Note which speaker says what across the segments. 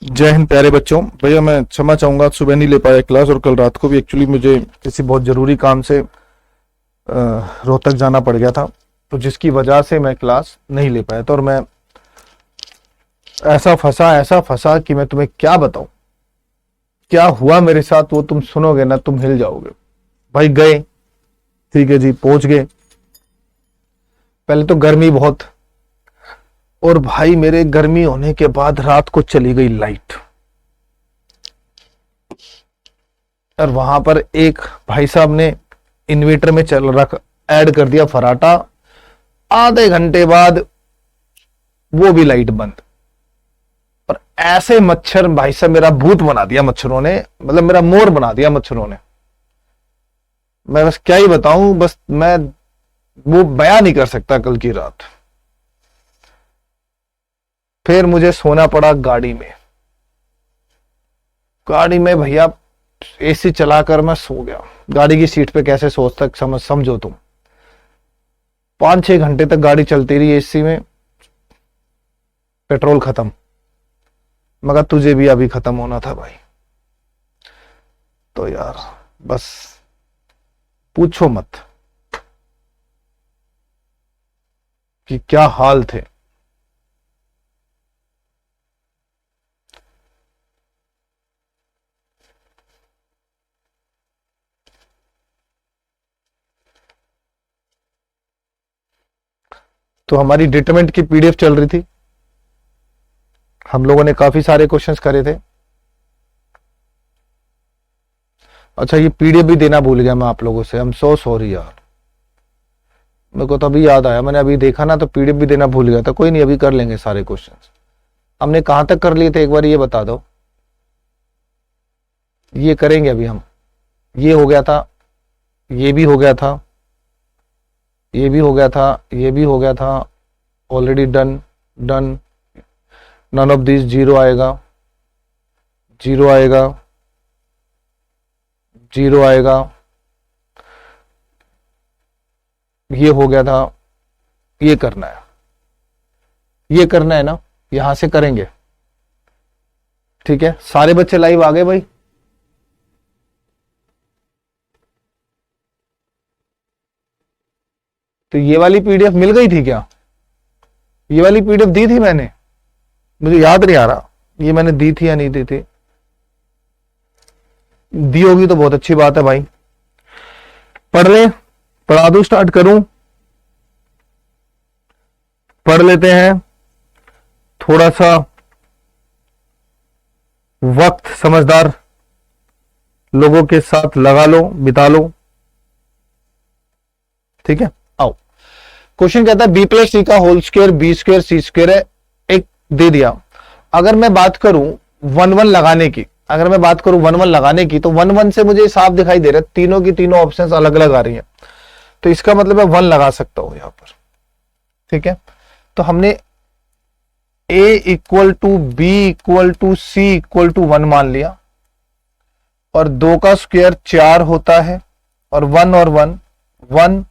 Speaker 1: जय हिंद प्यारे बच्चों। भैया मैं क्षमा चाहूंगा, सुबह नहीं ले पाया क्लास, और कल रात को भी एक्चुअली मुझे किसी बहुत जरूरी काम से रोहतक जाना पड़ गया था, तो जिसकी वजह से मैं क्लास नहीं ले पाया था। और मैं ऐसा फंसा कि मैं तुम्हें क्या बताऊं क्या हुआ मेरे साथ। वो तुम सुनोगे ना, तुम हिल जाओगे। भाई गए, ठीक है जी, पहुंच गए। पहले तो गर्मी बहुत, और भाई मेरे गर्मी होने के बाद रात को चली गई लाइट, और वहां पर एक भाई साहब ने इन्वर्टर में चल रख ऐड कर दिया फराटा। आधे घंटे बाद वो भी लाइट बंद। और ऐसे मच्छर, भाई साहब मेरा भूत बना दिया मच्छरों ने, मतलब मेरा मोर बना दिया मच्छरों ने। मैं बस क्या ही बताऊं, बस मैं वो बयान नहीं कर सकता। कल की रात फिर मुझे सोना पड़ा गाड़ी में। गाड़ी में भैया एसी चलाकर मैं सो गया। गाड़ी की सीट पे कैसे सो तक समझो तुम। 5-6 घंटे तक गाड़ी चलती रही एसी में। पेट्रोल खत्म, मगर तुझे भी अभी खत्म होना था भाई। तो यार बस पूछो मत कि क्या हाल थे। तो हमारी डिटरमेंट की पीडीएफ चल रही थी, हम लोगों ने काफी सारे क्वेश्चंस करे थे। अच्छा, ये पीडीएफ भी देना भूल गया मैं आप लोगों से, आई एम सो सॉरी यार। मेरे को तो अभी याद आया, मैंने अभी देखा ना तो पीडीएफ भी देना भूल गया था। कोई नहीं, अभी कर लेंगे सारे क्वेश्चंस। हमने कहां तक कर लिए थे एक बार ये बता दो। ये करेंगे अभी हम। ये हो गया था, ये भी हो गया था, ये भी हो गया था, ये भी हो गया था, already done done. None of this, zero आएगा, जीरो आएगा, जीरो आएगा। ये हो गया था, ये करना है, ये करना है ना, यहां से करेंगे। ठीक है, सारे बच्चे लाइव आ गए भाई। तो ये वाली पीडीएफ मिल गई थी क्या? ये वाली पीडीएफ दी थी मैंने, मुझे याद नहीं आ रहा ये मैंने दी थी या नहीं दी थी। दी होगी तो बहुत अच्छी बात है भाई। पढ़ ले, पढ़ा दूं, स्टार्ट करूं? पढ़ लेते हैं। थोड़ा सा वक्त समझदार लोगों के साथ लगा लो, बिता लो। ठीक है, आओ। क्वेश्चन कहता है बी प्लस सी का होल स्क्वायर बी स्क्वायर सी स्क्वायर है, एक दे दिया। अगर मैं बात करूं 1-1 लगाने की, अगर मैं बात करूं 1-1 लगाने की, तो 1-1 से मुझे साफ दिखाई दे रहा है तीनों की तीनों ऑप्शंस अलग अलग आ रही हैं। तो इसका मतलब मैं 1 लगा सकता हूं यहां पर। ठीक है, तो हमने a equal to B equal to C equal to 1 मान लिया, और 2 का स्क्वायर 4 होता है, और 1 और 1 1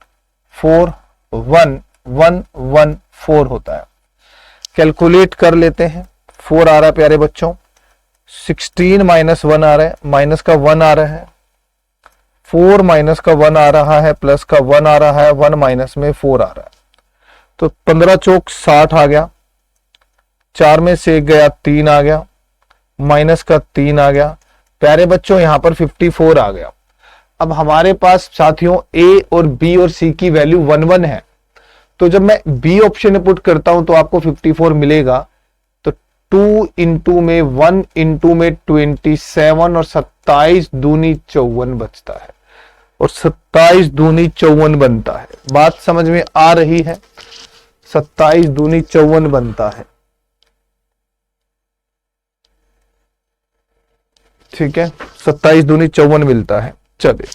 Speaker 1: 4 1 1 1 4 होता है। कैलकुलेट कर लेते हैं। 4 आ रहा है प्यारे बच्चों, 16 माइनस 1 आ रहा है, माइनस का 1 आ रहा है, 4 माइनस का 1 आ रहा है, प्लस का 1 आ रहा है, 1 माइनस में 4 आ रहा है। तो 15 चौक 60 आ गया, 4 में से 1 गया, 3 आ गया, माइनस का 3 आ गया। प्यारे बच्चों यहां पर 54 आ गया। अब हमारे पास साथियों ए और बी और सी की वैल्यू 1-1 है, तो जब मैं बी ऑप्शन में पुट करता हूं तो आपको 54 मिलेगा। तो 2 इंटू में 1 इंटू में 27, और 27 दूनी 54 बचता है, और 27 दूनी 54 बनता है। बात समझ में आ रही है? 27 दूनी 54 बनता है। ठीक है, 27 दूनी 54 मिलता है। चलिए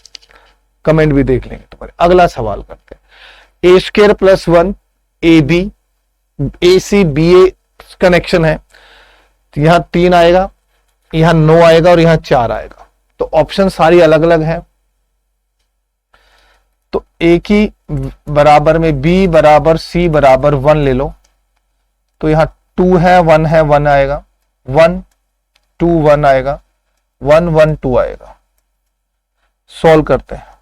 Speaker 1: कमेंट भी देख लेंगे तुम्हारे। अगला सवाल करते हैं। A square plus 1 A B, A C B A connection है, तो यहां 3 आएगा, यहां 9 आएगा, और यहां 4 आएगा। तो ऑप्शन सारी अलग अलग है। तो ए की बराबर में बी बराबर सी बराबर 1 ले लो, तो यहाँ 2 है 1 आएगा, 1 2 1 आएगा, 1 1 2 आएगा। सॉल्व करते हैं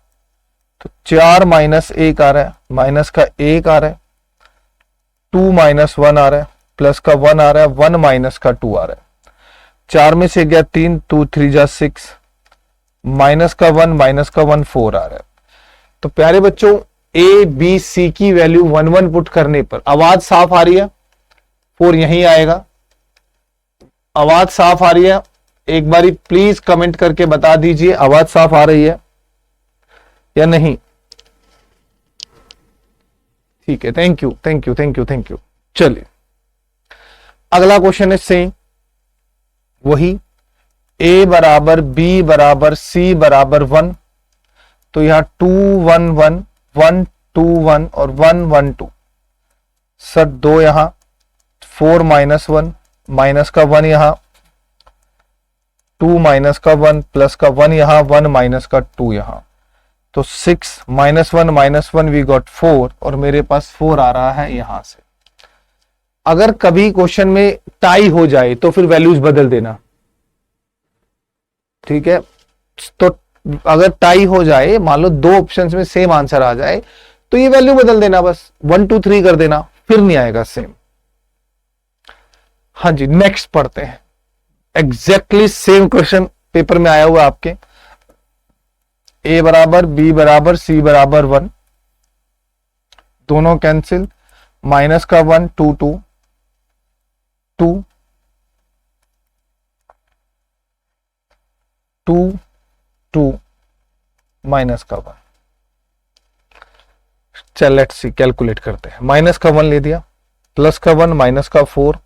Speaker 1: तो 4 माइनस 1 आ रहा है, माइनस का 1 आ रहा है, 2 माइनस 1 आ रहा है, प्लस का 1 आ रहा है, 1 माइनस का 2 आ रहा है। 4 में से गया 3, 2 3 जा 6, माइनस का 1 माइनस का 1 4 आ रहा है। तो प्यारे बच्चों ए बी सी की वैल्यू 1 1 पुट करने पर आवाज साफ आ रही है, 4 यहीं आएगा। आवाज साफ आ रही है, एक बारी प्लीज कमेंट करके बता दीजिए आवाज साफ आ रही है या नहीं। ठीक है, thank you thank you thank you thank you. चलिए अगला क्वेश्चन है सेम, वही a बराबर b बराबर c बराबर 1। तो यहां 2 1 1 1 2 1 और 1 1 2 सर 2 यहां, 4 माइनस 1 माइनस का 1 यहां, 2 माइनस का 1 प्लस का 1 यहां, 1 माइनस का 2 यहां। तो 6 माइनस 1 वी गॉट 4 और मेरे पास 4 आ रहा है यहां से। अगर कभी क्वेश्चन में टाई हो जाए तो फिर वैल्यूज बदल देना, ठीक है। तो अगर टाई हो जाए, मान लो 2 ऑप्शंस में सेम आंसर आ जाए तो ये वैल्यू बदल देना, बस 1 2 3 कर देना, फिर नहीं आएगा सेम। हाँ जी, नेक्स्ट पढ़ते हैं। एग्जैक्टली सेम क्वेश्चन पेपर में आया हुआ आपके, ए बराबर बी बराबर सी बराबर 1, दोनों कैंसिल, माइनस का 1 2 2 2 2 2 माइनस का 1। चल लेट्स सी, कैलकुलेट करते हैं। माइनस का 1 ले दिया, प्लस का 1 माइनस का 4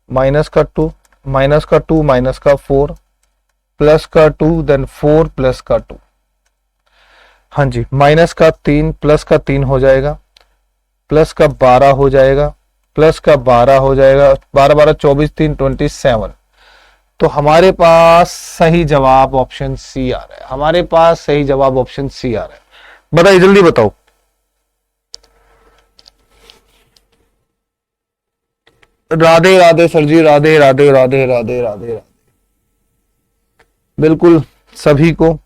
Speaker 1: माइनस का 2 माइनस का 2 माइनस का 4 प्लस का 2 देन 4 प्लस का 2। हाँ जी, माइनस का 3 प्लस का 3 हो जाएगा, प्लस का 12 हो जाएगा, प्लस का 12 हो जाएगा, 12 12 24 3 27। तो हमारे पास सही जवाब ऑप्शन सी आ रहा है, हमारे पास सही जवाब ऑप्शन सी आ रहा है। बताइए जल्दी बताओ। राधे राधे सर जी, राधे राधे राधे राधे राधे। बिल्कुल सभी को।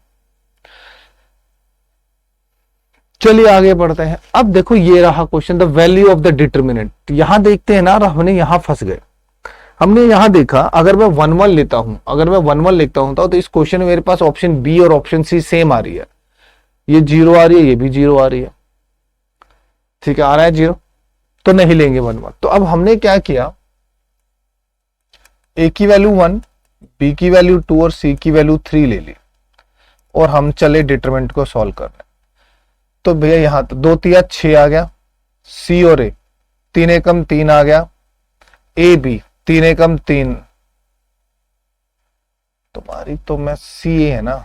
Speaker 1: चलिए आगे बढ़ते हैं। अब देखो ये रहा question, the value of the determinant. यहां देखते हैं ना, हमने यहां फंस गए। हमने यहां देखा अगर मैं 1 1 लेता हूं, अगर मैं 1 1 लिखता हूं तो इस क्वेश्चन में मेरे पास ऑप्शन बी और ऑप्शन सी सेम आ रही है। ये 0 आ रही है, ये भी 0 आ रही है, ठीक है, आ रहा है 0, तो नहीं लेंगे 1 1। तो अब हमने क्या किया, ए की वैल्यू 1, बी की वैल्यू 2 और सी की वैल्यू 3 ले ली और हम चले डिटरमिनेंट को सॉल्व करने। तो भैया यहां तो 2 3 6 आ गया, सी और ए 3 एकम 3 आ गया, ए बी 3 एकम 3, तुम्हारी तो मैं सी ए है ना,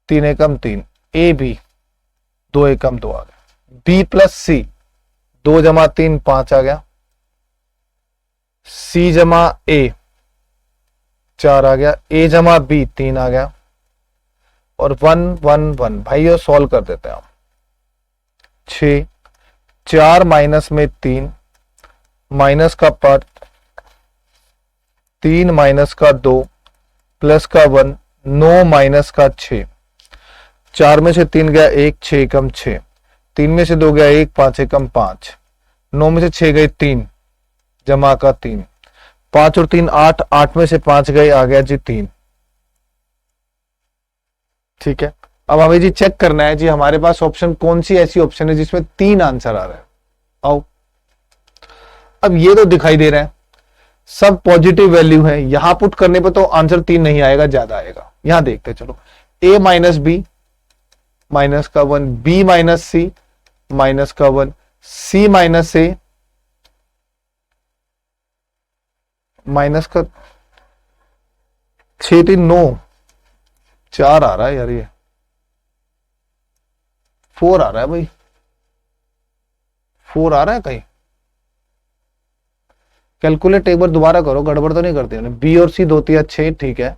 Speaker 1: 3 एकम 3, ए बी 2 एकम 2 आ गया, बी प्लस सी 2 जमा 3 5 आ गया, सी जमा ए 4 आ गया, ए जमा बी 3 आ गया और 1 1 1। भाई ये सॉल्व कर देते हैं हम। 6 4 माइनस में 3 माइनस का पार्ट 3 माइनस का 2 प्लस का 1 9 माइनस का 6। 4 में से 3 गया 1, 6 एकम 6, 3 में से 2 गया 1, 5 एकम 5, 9 में से 6 गए 3 जमा का 3, 5 और 3 8, 8 में से 5 गए, आ गया जी 3। ठीक है, अब हमें जी चेक करना है जी हमारे पास ऑप्शन कौन सी ऐसी ऑप्शन है जिसमें 3 आंसर आ रहा है। आओ, अब ये तो दिखाई दे रहा है सब पॉजिटिव वैल्यू है, यहां पुट करने पे तो आंसर 3 नहीं आएगा, ज्यादा आएगा। यहां देखते चलो, a माइनस बी माइनस का 1, b माइनस सी माइनस का 1, c माइनस ए माइनस का 6 3 9, 4 आ रहा है यार, ये 4 आ रहा है भाई, 4 आ रहा है कहीं। कैलकुलेट एक बार दोबारा करो, गड़बड़ तो नहीं करते हैं। बी और सी 2 3 6, ठीक है,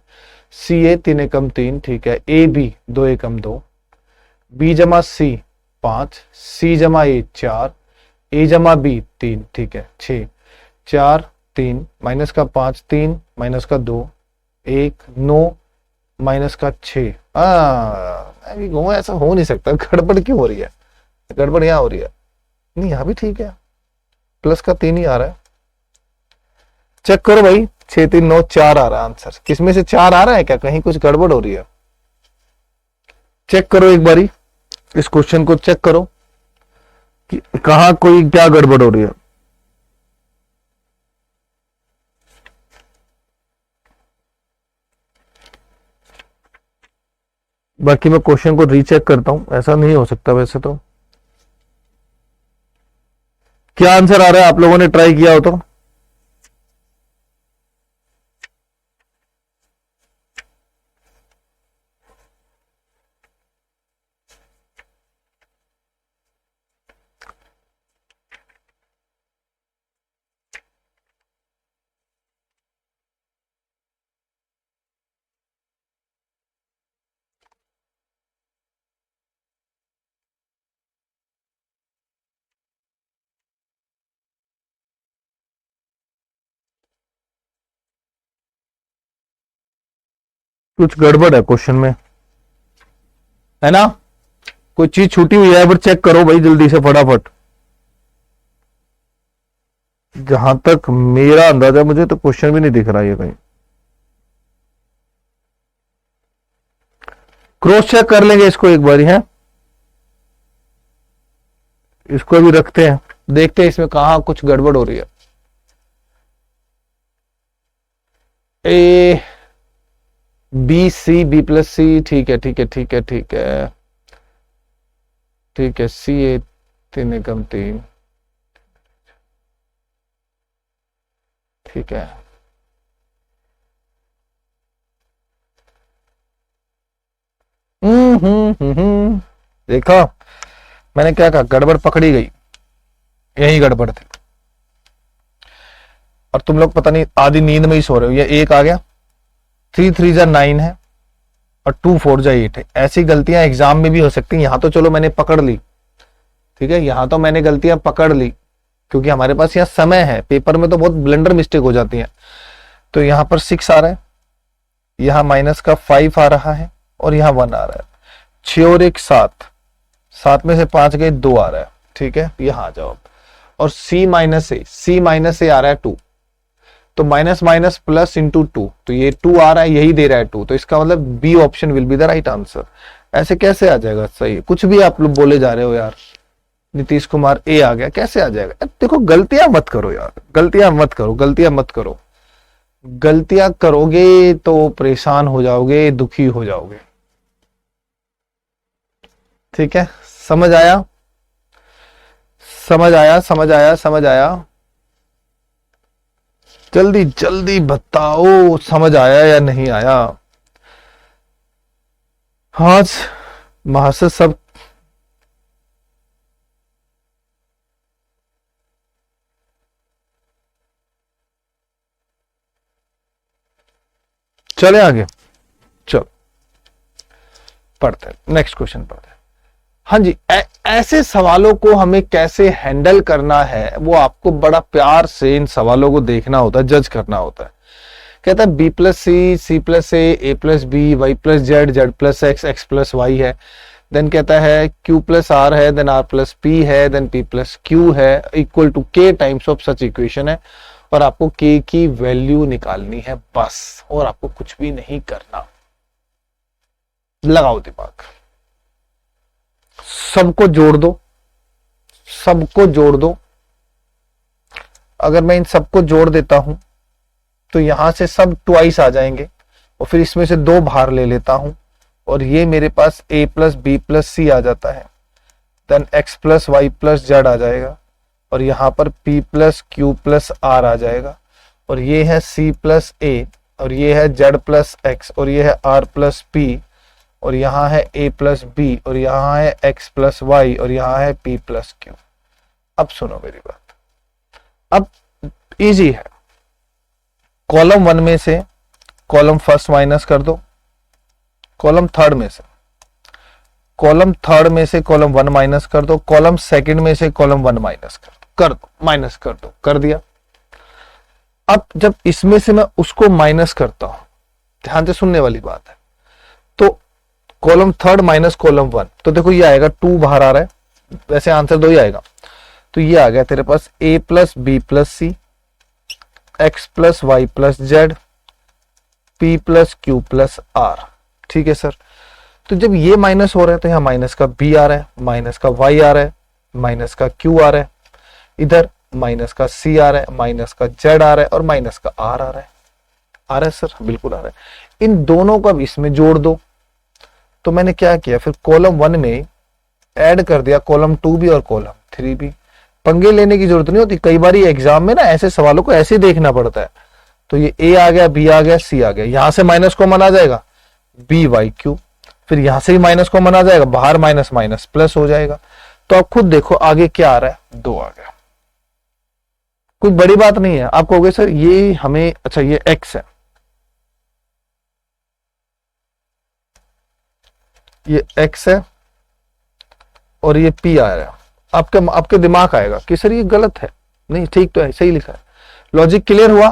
Speaker 1: सी ए 3 एकम 3, ठीक है, ए बी 2 एकम 2, बी जमा सी 5, सी जमा ए 4, ए जमा बी 3, ठीक है 6, 4 3 माइनस का 5 3 माइनस का 2 1 9 माइनस का 6। मैं भी कहूँ ऐसा हो नहीं सकता, गड़बड़ क्यों हो रही है, गड़बड़ यहाँ हो रही है, नहीं यहाँ भी ठीक है, प्लस का 3 ही आ रहा है। चेक करो भाई, 6 3 9 4 आ रहा है आंसर, किसमें से 4 आ रहा है क्या, कहीं कुछ गड़बड़ हो रही है। चेक करो एक बारी इस क्वेश्चन को, चेक करो कि कहां कोई क्या गड़बड़ हो रही है। बाकी मैं क्वेश्चन को रीचेक करता हूं, ऐसा नहीं हो सकता वैसे तो। क्या आंसर आ रहा है, आप लोगों ने ट्राई किया हो तो? कुछ गड़बड़ है क्वेश्चन में, है ना, कोई चीज छूटी हुई है, बट चेक करो भाई जल्दी से फटाफट। जहां तक मेरा अंदाजा, मुझे तो क्वेश्चन भी नहीं दिख रहा है कहीं। क्रॉस चेक कर लेंगे इसको एक बार, है इसको भी रखते हैं, देखते हैं इसमें कहां कुछ गड़बड़ हो रही है। A B C B plus C, ठीक है ठीक है ठीक है ठीक है ठीक है, सी ए 3 एकम 3, ठीक है। देखा मैंने क्या कहा, गड़बड़ पकड़ी गई, यही गड़बड़ थी। और तुम लोग पता नहीं आधी नींद में ही सो रहे हो। ये 1 आ गया, 3 3 जा 9 है और 2 4 जा 8 है। ऐसी गलतियां एग्जाम में भी हो सकती हैं। यहां तो चलो मैंने पकड़ ली, ठीक है, यहां तो मैंने गलतियां पकड़ ली क्योंकि हमारे पास यहाँ समय है। पेपर में तो बहुत ब्लंडर मिस्टेक हो जाती है। तो यहां पर 6 आ रहा है, यहां माइनस का 5 आ रहा है और यहां 1 आ रहा है। 6 और 1 7, 7 में से 5 गए 2 आ रहा है, ठीक है, यहां आ जाओ। और सी माइनस ए आ रहा है 2, तो माइनस माइनस प्लस इंटू 2, तो ये 2 आ रहा है, यही दे रहा है 2, तो इसका मतलब B option will be the right answer. ऐसे कैसे आ जाएगा सही, कुछ भी आप लोग बोले जा रहे हो यार। नीतीश कुमार ए आ गया, कैसे आ जाएगा। देखो गलतियां मत करो यार, गलतियां मत करो, गलतियां मत करो। गलतियां करोगे तो परेशान हो जाओगे, दुखी हो जाओगे, ठीक है। समझ आया, समझ आया, समझ आया, समझ आया। जल्दी जल्दी बताओ समझ आया या नहीं आया। हाँ महाशय सब चले आगे, चलो पढ़ते हैं, नेक्स्ट क्वेश्चन पढ़ते हैं। हाँ जी, ऐसे सवालों को हमें कैसे हैंडल करना है वो आपको बड़ा प्यार से इन सवालों को देखना होता है, जज करना होता है। कहता है B plus C plus A plus B, Y plus Z plus X plus Y है। देन कहता है क्यू प्लस आर है, देन आर प्लस पी है, देन पी प्लस क्यू है, equal to K times of such equation है। और आपको के की वैल्यू निकालनी है बस, और आपको कुछ भी नहीं करना। लगाओ दिमाग, सबको जोड़ दो, सबको जोड़ दो। अगर मैं इन सबको जोड़ देता हूं तो यहां से सब ट्वाइस आ जाएंगे और फिर इसमें से 2 बाहर ले लेता हूं और ये मेरे पास a plus B plus C आ जाता है। Then x plus Y plus Z आ जाएगा और यहां पर p plus Q plus R आ जाएगा। और ये है c प्लस ए और ये है z प्लस एक्स और ये है r प्लस पी और यहाँ है a प्लस बी और यहाँ है x प्लस वाई और यहाँ है p प्लस क्यू। अब सुनो मेरी बात, अब इजी है। कॉलम 1 में से कॉलम फर्स्ट माइनस कर दो, कॉलम थर्ड में से कॉलम 1 माइनस कर दो, कॉलम सेकंड में से कॉलम 1 माइनस कर दो। कर दो, माइनस कर दो, कर दिया। अब जब इसमें से मैं उसको माइनस करता हूं, ध्यान से सुनने वाली बात है, तो column third minus column one, तो देखो ये आएगा 2 बाहर आ रहा है, वैसे आंसर 2 ही आएगा। तो ये आ गया तेरे पास a plus B plus C, X plus Y plus Z, p plus Q plus R. ठीक है सर। तो जब ये माइनस हो रहा है तो यहां माइनस का b आ रहा है, माइनस का y आ रहा है, माइनस का q आ रहा है, इधर माइनस का c आ रहा है, माइनस का z आ रहा है और माइनस का r आ रहा है। आ रहा है सर, बिल्कुल आ रहा है। इन दोनों को अब इसमें जोड़ दो। तो मैंने क्या किया, फिर कॉलम 1 में ऐड कर दिया कॉलम 2 भी और कॉलम 3 भी। पंगे लेने की जरूरत नहीं होती, कई बार एग्जाम में ना ऐसे सवालों को ऐसे देखना पड़ता है। तो ये a आ गया, b आ गया, c आ गया, यहां से माइनस कॉमन आ जाएगा b वाई क्यू, फिर यहां से भी माइनस कॉमन आ जाएगा, बाहर माइनस माइनस प्लस हो जाएगा। तो आप खुद देखो आगे क्या आ रहा है, 2 आ गया। कोई बड़ी बात नहीं है। आप कहोगे सर ये हमें, अच्छा ये x है, ये x है और ये p आ रहा है। आपके दिमाग आएगा कि सर ये गलत है, नहीं ठीक तो है, सही लिखा है। लॉजिक क्लियर हुआ,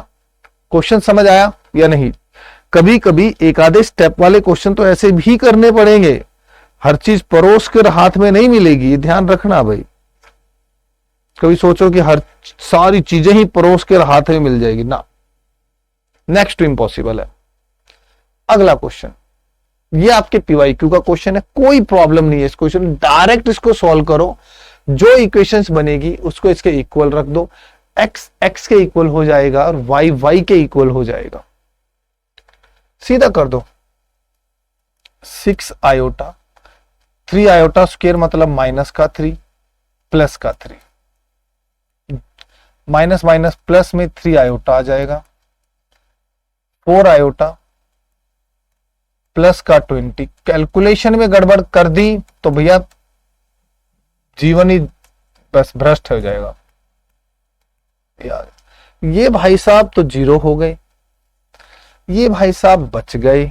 Speaker 1: क्वेश्चन समझ आया या नहीं। कभी कभी एक आधे स्टेप वाले क्वेश्चन तो ऐसे भी करने पड़ेंगे, हर चीज परोस कर हाथ में नहीं मिलेगी, ये ध्यान रखना भाई। कभी सोचो कि हर सारी चीजें ही परोस कर हाथ में मिल जाएगी ना, नेक्स्ट टू इम्पॉसिबल है। अगला क्वेश्चन, ये आपके पीवाईक्यू का क्वेश्चन है, कोई प्रॉब्लम नहीं है इस क्वेश्चन, डायरेक्ट इसको सॉल्व करो, जो इक्वेशंस बनेगी उसको इसके इक्वल रख दो, x x के इक्वल हो जाएगा और y y के इक्वल हो जाएगा। सीधा कर दो, 6 आयोटा, 3 आयोटा स्क्वायर मतलब माइनस का 3 प्लस का 3, माइनस माइनस प्लस में 3 आयोटा आ जाएगा, 4 आयोटा प्लस का 20। कैलकुलेशन में गड़बड़ कर दी तो भैया जीवन ही बस भ्रष्ट हो जाएगा यार। ये भाई साहब तो 0 हो गए, ये भाई साहब बच गए।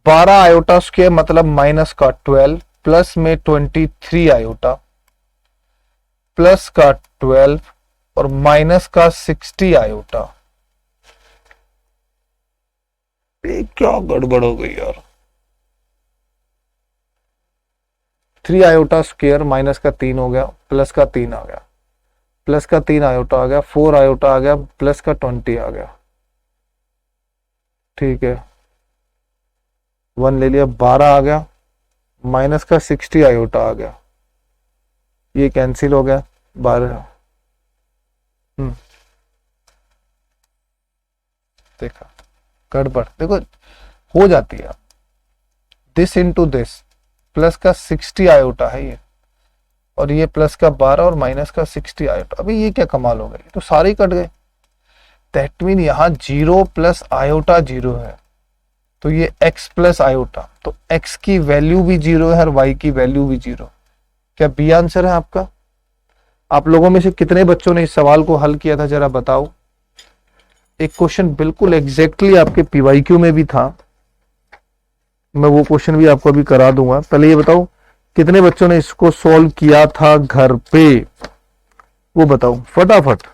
Speaker 1: 12 आयोटा स्क्वायर मतलब माइनस का 12 प्लस में 23 आयोटा प्लस का 12 और माइनस का 60 आयोटा। ये क्या गड़बड़ हो गई यार। 3 आयोटा स्क्वायर माइनस का 3 हो गया, प्लस का 3 आ गया, प्लस का 3 आयोटा आ गया, 4 आयोटा आ गया, प्लस का 20 आ गया। ठीक है, 1 ले लिया, 12 आ गया, माइनस का 60 आयोटा आ गया, ये कैंसिल हो गया 12। देखा गड़बड़, देखो हो जाती है। दिस इंटू दिस, प्लस का 60 आयोटा है ये, और ये प्लस का 12 और माइनस का 60 आयोटा। अभी ये क्या कमाल हो गई, तो सारे कट गए। दैट मीन यहां 0 प्लस आयोटा 0 है, तो ये x प्लस आयोटा, तो x की वैल्यू भी 0 है और y की वैल्यू भी 0। क्या बी आंसर है आपका? आप लोगों में से कितने बच्चों ने इस सवाल को हल किया था जरा बताओ। एक क्वेश्चन बिल्कुल एग्जैक्टली आपके पीवाईक्यू में भी था, मैं वो क्वेश्चन भी आपको अभी करा दूंगा। पहले ये बताओ कितने बच्चों ने इसको सॉल्व किया था घर पे, वो बताओ फटाफट।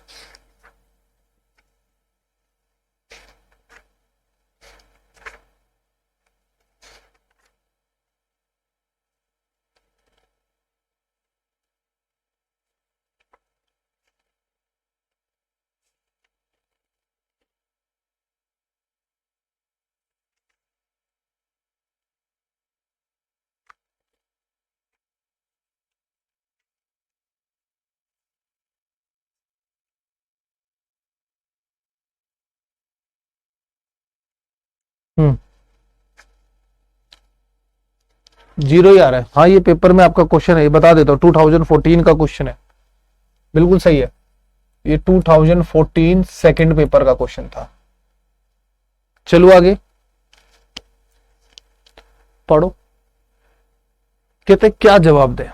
Speaker 1: हम्म, 0 ही आ रहा है। हाँ ये पेपर में आपका क्वेश्चन है, ये बता देता हूँ, 2014 का क्वेश्चन है, बिल्कुल सही है। ये 2014 सेकंड पेपर का क्वेश्चन था। चलो आगे पढ़ो, कहते क्या जवाब दे।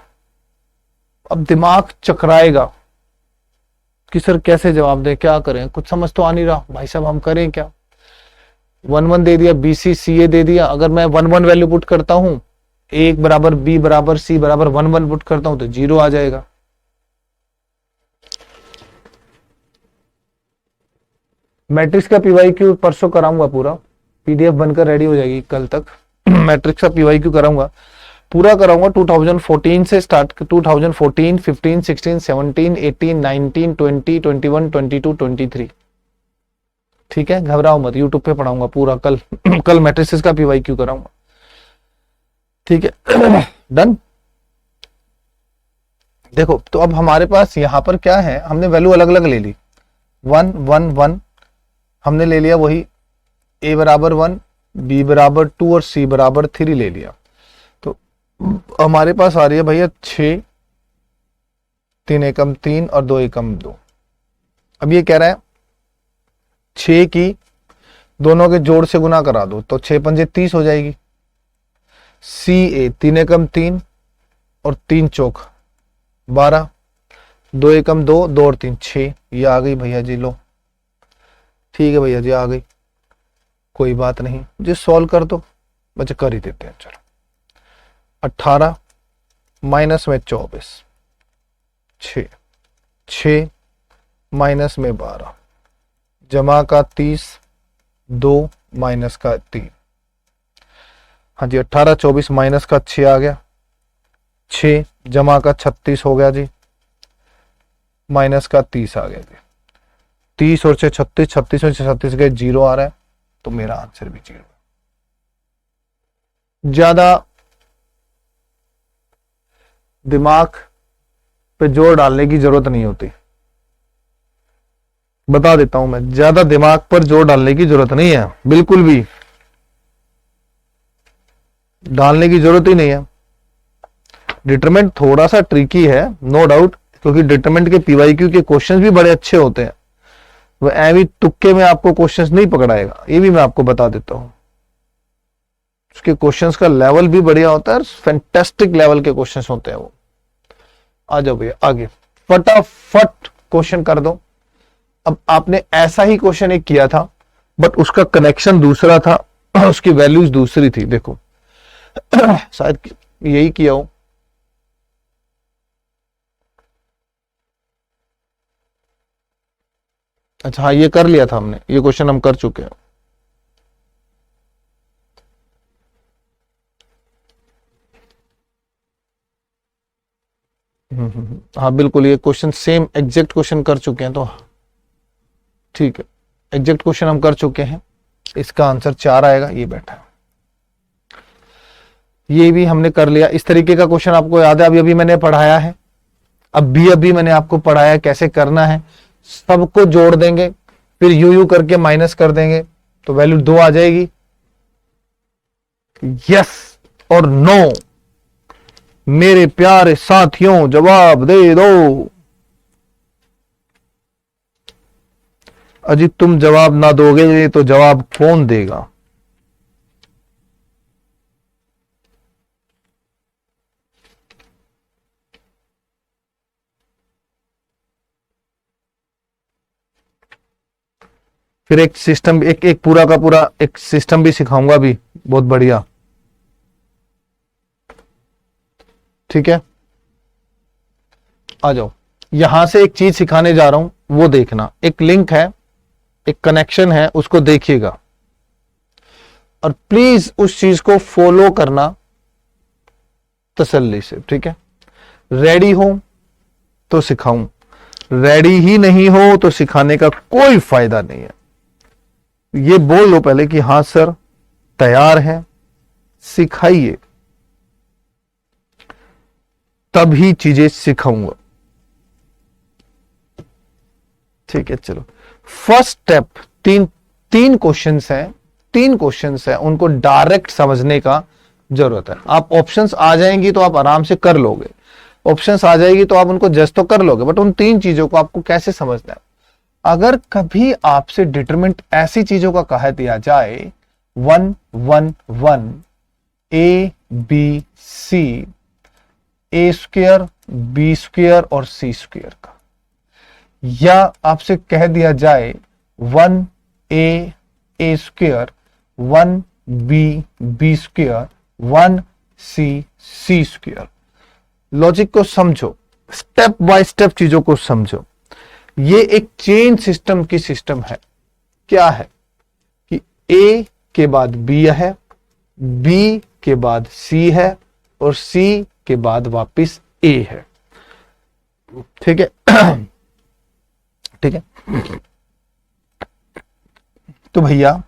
Speaker 1: अब दिमाग चकराएगा कि सर कैसे जवाब दे, क्या करें, कुछ समझ तो आ नहीं रहा भाई साहब, हम करें क्या। 1 1 दे दिया, BC CA दे दिया। अगर मैं 1 1 वैल्यू पुट करता हूं, A बराबर B बराबर C बराबर 1 1 पुट करता हूं तो 0 आ जाएगा। मैट्रिक्स का पीवाईक्यू परसों कराऊंगा, पूरा पीडीएफ बनकर रेडी हो जाएगी कल तक। मैट्रिक्स का पीवाईक्यू कराऊंगा, पूरा कराऊंगा 2014 से स्टार्ट, 2014, 15, 16, 17, 18, 19, 20, 21, 22, 23। ठीक है, घबराओ मत, यूट्यूब पे पढ़ाऊंगा पूरा कल। कल मैट्रिसेस का पीवाईक्यू कराऊंगा, ठीक है। डन। देखो तो अब हमारे पास यहां पर क्या है, हमने वैल्यू अलग अलग ले ली, 1 1 1 हमने ले लिया, वही a बराबर 1, b बराबर 2 और c बराबर 3 ले लिया। तो हमारे पास आ रही है भैया 6, 3 एकम 3 और 2 एकम 2। अब ये कह रहा है 6 की दोनों के जोड़ से गुना करा दो, तो 6 पंजे 30 हो जाएगी। CA 3 एकम 3 और 3 चौक 12, 2 एकम 2, 2 और 3 6, ये आ गई भैया जी, लो ठीक है भैया जी आ गई, कोई बात नहीं जी, सॉल्व कर दो बच्चे, कर ही देते हैं। चलो 18 माइनस में 24, 6 6 माइनस में 12 जमा का 30, 2 माइनस का 3। हाँ जी 18 24 माइनस का 6 आ गया, 6 जमा का 36 हो गया जी, माइनस का 30 आ गया जी। 30 और 6 36, 36 में 36 गए 0 आ रहा है, तो मेरा आंसर भी 0। ज्यादा दिमाग पे जोर डालने की जरूरत नहीं होती, बता देता हूं मैं, ज्यादा दिमाग पर जोर डालने की जरूरत नहीं है, बिल्कुल भी डालने की जरूरत ही नहीं है। डिटरमिनेंट थोड़ा सा ट्रिकी है नो डाउट, क्योंकि डिटरमिनेंट के पीवाईक्यू के क्वेश्चंस भी बड़े अच्छे होते हैं, वो ऐवी तुक्के में आपको क्वेश्चंस नहीं पकड़ाएगा, ये भी मैं आपको बता देता हूं। उसके क्वेश्चंस का लेवल भी बढ़िया होता है, फैंटास्टिक लेवल के क्वेश्चंस होते हैं वो। आ जाओ भैया आगे, फटाफट क्वेश्चन कर दो। अब आपने ऐसा ही क्वेश्चन एक किया था, बट उसका कनेक्शन दूसरा था, उसकी वैल्यूज दूसरी थी। देखो शायद यही किया हो, अच्छा हाँ ये कर लिया था हमने, ये क्वेश्चन हम कर चुके हैं। हाँ बिल्कुल, ये क्वेश्चन सेम एग्जैक्ट क्वेश्चन कर चुके हैं, तो ठीक है एग्जैक्ट क्वेश्चन हम कर चुके हैं। इसका आंसर 4 आएगा, ये बैठा है, ये भी हमने कर लिया। इस तरीके का क्वेश्चन आपको याद है, अभी मैंने पढ़ाया है, अभी मैंने आपको पढ़ाया कैसे करना है। सबको जोड़ देंगे, फिर यू करके माइनस कर देंगे, तो वैल्यू 2 आ जाएगी। यस और नो मेरे प्यारे साथियों, जवाब दे दो। अजी तुम जवाब ना दोगे तो जवाब कौन देगा? फिर एक सिस्टम, एक पूरा का पूरा एक सिस्टम भी सिखाऊंगा भी, बहुत बढ़िया, ठीक है। आ जाओ, यहां से एक चीज सिखाने जा रहा हूं, वो देखना। एक लिंक है, एक कनेक्शन है, उसको देखिएगा और प्लीज उस चीज को फॉलो करना तसल्ली से, ठीक है। रेडी हो तो सिखाऊं, रेडी ही नहीं हो तो सिखाने का कोई फायदा नहीं है। ये बोल लो पहले कि हां सर तैयार है, सिखाइए, तभी चीजें सिखाऊंगा, ठीक है। चलो फर्स्ट स्टेप, तीन क्वेश्चंस हैं, उनको डायरेक्ट समझने का जरूरत है। आप ऑप्शंस आ जाएंगी तो आप आराम से कर लोगे, ऑप्शंस आ जाएगी तो आप उनको जस्ट तो कर लोगे, बट उन 3 चीजों को आपको कैसे समझना है। अगर कभी आपसे डिटरमिनेंट ऐसी चीजों का कह दिया जाए 1 1 1 A B C, A square B square और C स्क्वायर का, या आपसे कह दिया जाए 1 A square 1 B square 1 C square. Logic को समझो, स्टेप बाय स्टेप चीजों को समझो। ये एक चेन सिस्टम की सिस्टम है क्या है कि ए के बाद बी है, बी के बाद सी है और सी के बाद वापिस ए है। ठीक है ठीक है। तो भैया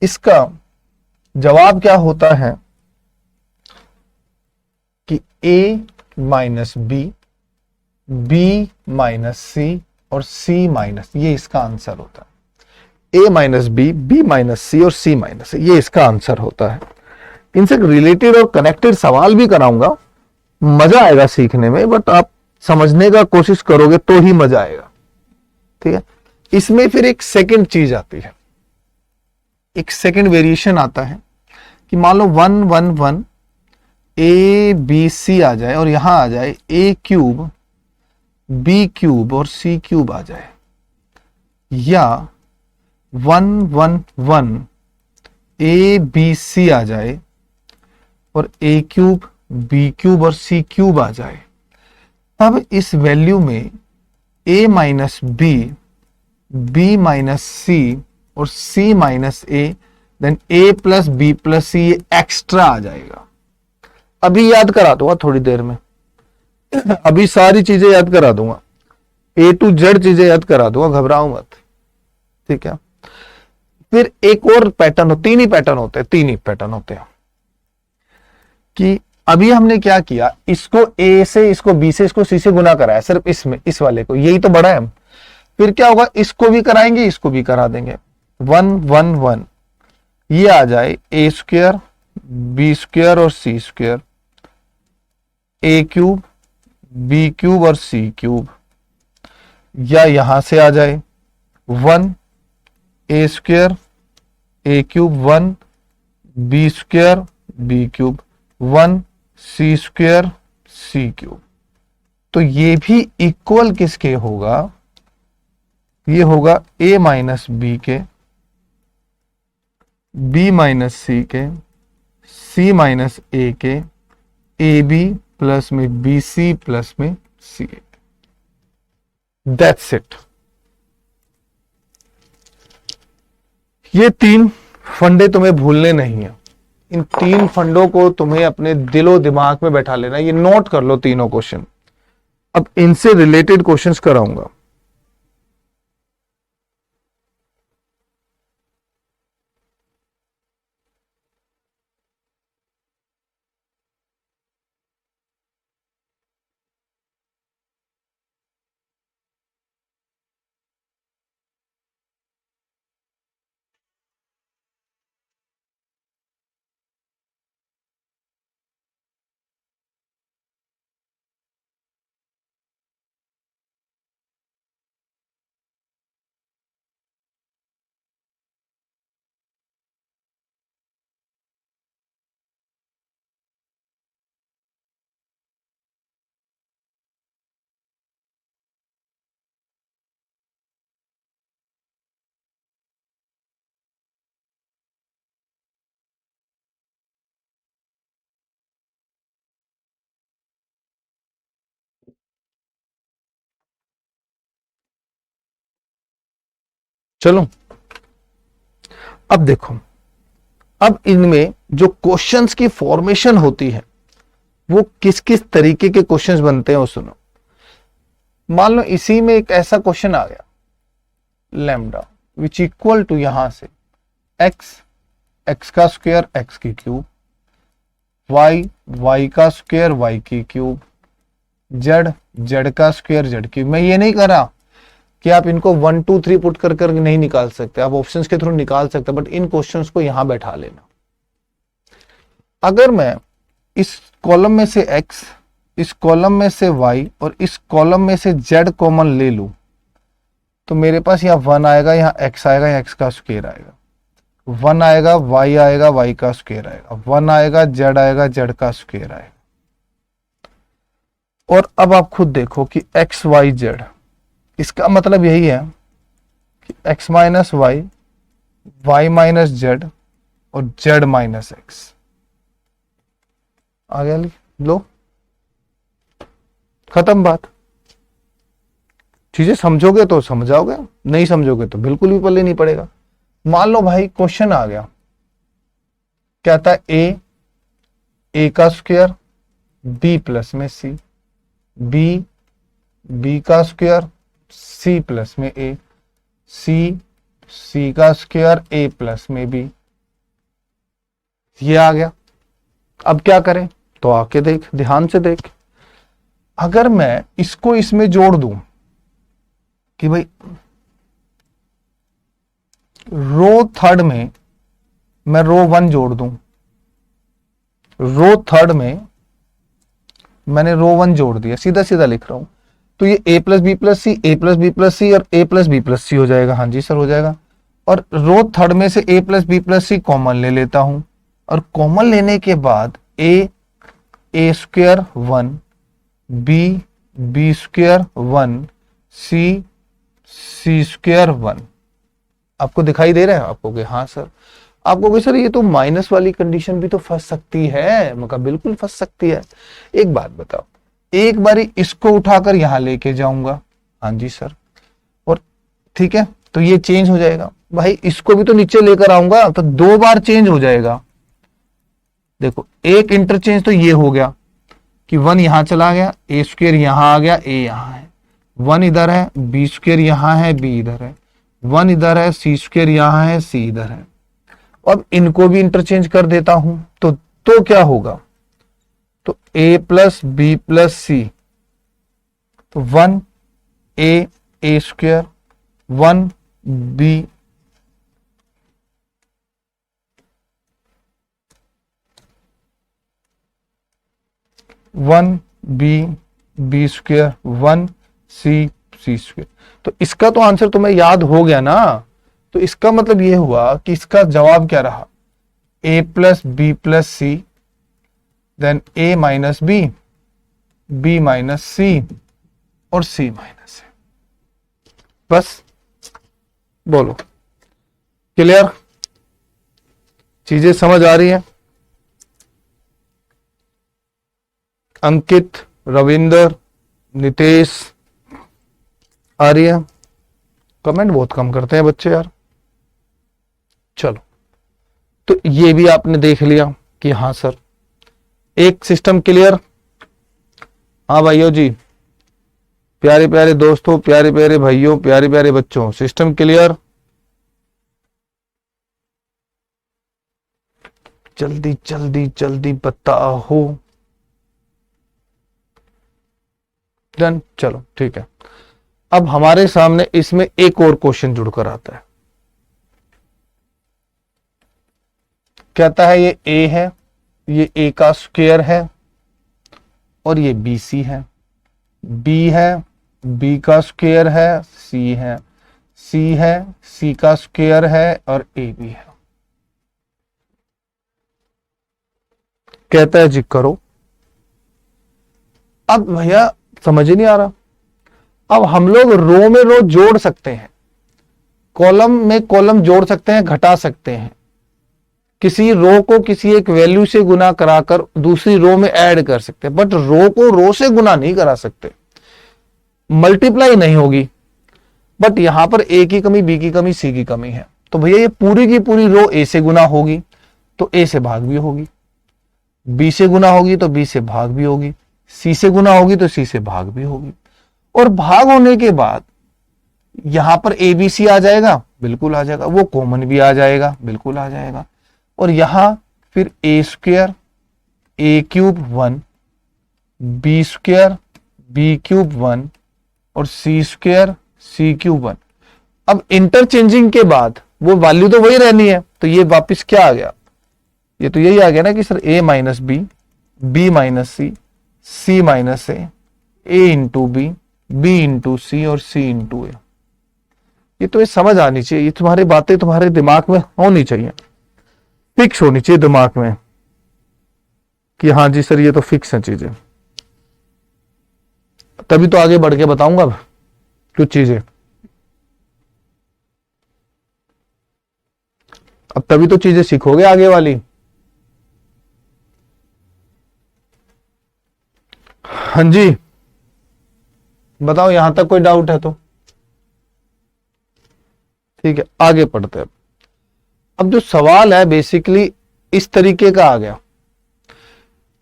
Speaker 1: इसका जवाब क्या होता है कि a minus B, B minus C और सी माइनस, ये इसका आंसर होता है। a minus B, B minus C और सी माइनस, ये इसका आंसर होता है। इनसे रिलेटेड और कनेक्टेड सवाल भी कराऊंगा, मजा आएगा सीखने में, बट आप समझने का कोशिश करोगे तो ही मजा आएगा। ठीक है। इसमें फिर एक सेकंड चीज आती है, एक सेकंड वेरिएशन आता है कि मान लो 1 1 1 ए बी सी आ जाए और यहां आ जाए ए क्यूब बी क्यूब और सी क्यूब आ जाए, या 1 1 1 ए बी सी आ जाए और ए क्यूब बी क्यूब और सी क्यूब आ जाए। अब इस वैल्यू में a minus B, B minus C और c minus A, then a plus B plus C extra आ जाएगा। अभी याद करा दूंगा थोड़ी देर में अभी सारी चीजें याद करा दूंगा, A to Z चीजें याद करा दूंगा, घबराओ मत। ठीक है। फिर एक और पैटर्न, तीन ही पैटर्न होते हैं, तीन ही पैटर्न होते हैं कि अभी हमने क्या किया, इसको A से, इसको B से, इसको C से गुना कराया, सिर्फ इसमें, इस वाले को, यही तो बड़ा है। फिर क्या होगा, इसको भी कराएंगे, इसको भी करा देंगे। 1 1 1 ये आ जाए a स्क्वायर बी स्क्वायर और C square, A cube B cube और सी क्यूब, या यहां से आ जाए 1 A square A cube 1 B square B cube 1 C square C cube. तो ये भी इक्वल किसके होगा, ये होगा a माइनस बी के, b माइनस सी के, c माइनस ए के, ए बी प्लस में बी सी प्लस में सी ए। That's it. ये तीन फंडे तुम्हें भूलने नहीं है, इन तीन फंडों को तुम्हें अपने दिलो दिमाग में बैठा लेना। ये नोट कर लो तीनों क्वेश्चन, अब इनसे रिलेटेड क्वेश्चंस कराऊंगा। चलो अब देखो, अब इनमें जो क्वेश्चंस की फॉर्मेशन होती है वो किस किस तरीके के क्वेश्चंस बनते हैं वो सुनो। मान लो इसी में एक ऐसा क्वेश्चन आ गया, लैम्डा विच इक्वल टू यहां से एक्स, एक्स का स्क्वायर एक्स की क्यूब, वाई, वाई का स्क्वायर वाई की क्यूब, जेड, जेड का स्क्वायर जेड क्यूब। मैं ये नहीं कर रहा कि आप इनको 1 2 3 पुट कर कर नहीं निकाल सकते, आप ऑप्शंस के थ्रू निकाल सकते, बट इन क्वेश्चंस को यहां बैठा लेना। अगर मैं इस कॉलम में से x, इस कॉलम में से y और इस कॉलम में से z कॉमन ले लूं तो मेरे पास यहाँ 1 आएगा, यहाँ x आएगा, यहाँ x का स्क्वायर आएगा, 1 आएगा, y आएगा, y का स्क्वायर आएगा, 1 आएगा, z आएगा, z का स्क्वायर आएगा। और अब आप खुद देखो कि x y z, इसका मतलब यही है कि x minus Y, y minus Z और z माइनस एक्स आ गया। लो खत्म बात। चीजें समझोगे तो समझ जाओगे, नहीं समझोगे तो बिल्कुल भी पल्ले नहीं पड़ेगा। मान लो भाई क्वेश्चन आ गया, क्या था, ए का स्क्वायर बी प्लस में सी, बी का स्क्वायर सी प्लस में ए, सी का स्क्वायर ए प्लस में बी, ये आ गया। अब क्या करें, तो आके देख, ध्यान से देख। अगर मैं इसको इसमें जोड़ दूं कि भाई रो थर्ड में मैं रो 1 जोड़ दूं, रो थर्ड में मैंने रो 1 जोड़ दिया, सीधा सीधा लिख रहा हूं, तो ये ए प्लस बी प्लस सी, ए प्लस बी प्लस सी और ए प्लस बी प्लस सी हो जाएगा। हाँ जी सर हो जाएगा। और रो थर्ड में से ए प्लस बी प्लस सी कॉमन ले लेता हूं, और कॉमन लेने के बाद ए square 1, B square 1, C square 1। आपको दिखाई दे रहा है? आपको कि हाँ सर, आपको कि सर ये तो माइनस वाली कंडीशन भी तो फंस सकती है। मैं कहा बिल्कुल फंस सकती है। एक बात बताओ, एक बारी इसको उठाकर यहां लेके जाऊंगा, हाँ जी सर, और ठीक है, तो ये चेंज हो जाएगा। भाई इसको भी तो नीचे लेकर आऊंगा, तो 2 बार चेंज हो जाएगा। देखो एक इंटरचेंज तो ये हो गया कि 1 यहां चला गया, ए स्क्वायर यहां आ गया, ए यहां है, 1 इधर है, बी स्क्वायर यहां है, बी इधर है, 1 इधर है, सी स्क्वायर यहां है, सी इधर है। अब इनको भी इंटरचेंज कर देता हूं, तो क्या होगा, तो ए प्लस बी प्लस सी, तो 1 A square, 1 B, B square, 1 C square. तो इसका तो आंसर तुम्हें याद हो गया ना। तो इसका मतलब ये हुआ कि इसका जवाब क्या रहा, ए प्लस बी प्लस सी, देन ए माइनस बी माइनस सी और सी माइनस ए। बस बोलो, क्लियर? चीजें समझ आ रही हैं? अंकित, रविंदर, नितेश, आ रही है? कमेंट बहुत कम करते हैं बच्चे यार। चलो, तो ये भी आपने देख लिया कि हाँ सर, एक सिस्टम क्लियर। हाँ भाइयों जी, प्यारे प्यारे दोस्तों, प्यारे प्यारे भाइयों, प्यारे प्यारे बच्चों, सिस्टम क्लियर? जल्दी जल्दी जल्दी बताओ। डन, चलो ठीक है। अब हमारे सामने इसमें एक और क्वेश्चन जुड़कर आता है। कहता है ये ए है, ये ए का स्क्वायर है, और ये बी सी है, बी है, बी का स्क्वायर है, सी है, सी का स्क्वायर है, और ए भी है। कहता है जी करो। अब भैया समझ ही नहीं आ रहा। अब हम लोग रो में रो जोड़ सकते हैं, कॉलम में कॉलम जोड़ सकते हैं, घटा सकते हैं, किसी रो को किसी एक वैल्यू से गुना कराकर दूसरी रो में ऐड कर सकते हैं, बट रो को रो से गुना नहीं करा सकते, मल्टीप्लाई नहीं होगी। बट यहां पर ए की कमी, बी की कमी, सी की कमी है, तो भैया ये पूरी की पूरी रो ए से गुना होगी तो ए से भाग भी होगी, बी से गुना होगी तो बी से भाग भी होगी, सी से गुना होगी तो सी से भाग भी होगी। और भाग होने के बाद यहां पर ए बी सी आ जाएगा, बिल्कुल आ जाएगा, वो कॉमन भी आ जाएगा, बिल्कुल आ जाएगा। और यहां फिर A square A cube 1, B square B cube 1 और सी स्क्वायर सी क्यूब 1। अब इंटरचेंजिंग के बाद वो वैल्यू तो वही रहनी है, तो ये वापस क्या आ गया, ये तो यही आ गया ना कि सर ए माइनस बी माइनस सी माइनस ए इंटू बी इंटू सी और सी इंटू ए। ये तो ये समझ आनी चाहिए, ये तुम्हारी बातें तुम्हारे दिमाग में होनी चाहिए, फिक्स होनी चाहिए दिमाग में कि हाँ जी सर ये तो फिक्स है चीजें। तभी तो आगे बढ़ के बताऊंगा अब कुछ चीजें, अब तभी तो चीजें सीखोगे आगे वाली। हाँ जी बताओ, यहां तक कोई डाउट है तो ठीक है, आगे पढ़ते हैं। अब जो सवाल है बेसिकली इस तरीके का आ गया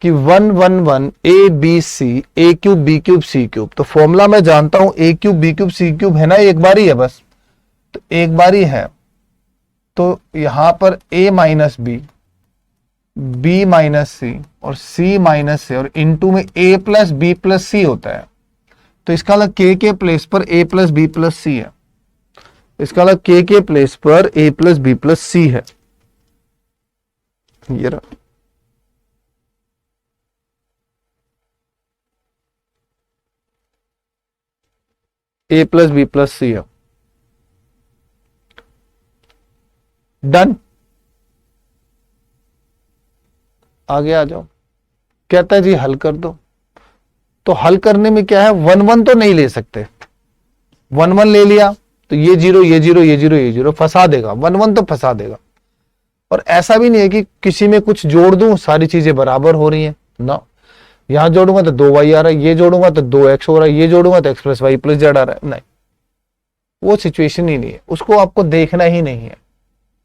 Speaker 1: कि 1 1 1 A B C, A cube B cube C cube. तो फॉर्मूला मैं जानता हूं, A cube B cube C cube है ना, एक बार ही है बस, तो एक बार ही है। तो यहां पर a minus B, b minus C और c माइनस से, और इनटू में a plus B plus C होता है। तो इसका अलग k के प्लेस पर a प्लस बी प्लस सी है, इसका अलग k के प्लेस पर a प्लस बी प्लस सी है। ये रहा, a प्लस बी प्लस सी है। डन, आगे आ जाओ। कहता है जी हल कर दो। तो हल करने में क्या है, 1 1 तो नहीं ले सकते, 1 1 ले लिया तो ये जीरो ये जीरो ये जीरो ये जीरो फंसा देगा, 1 1 तो फंसा देगा। और ऐसा भी नहीं है कि किसी में कुछ जोड़ दूं सारी चीजें बराबर हो रही हैं ना, यहां जोड़ूंगा तो 2y आ रहा है, ये जोड़ूंगा तो 2x हो रहा है, ये जोड़ूंगा तो x plus Y plus Z आ रहा है। नहीं, वो सिचुएशन ही नहीं है, उसको आपको देखना ही नहीं है।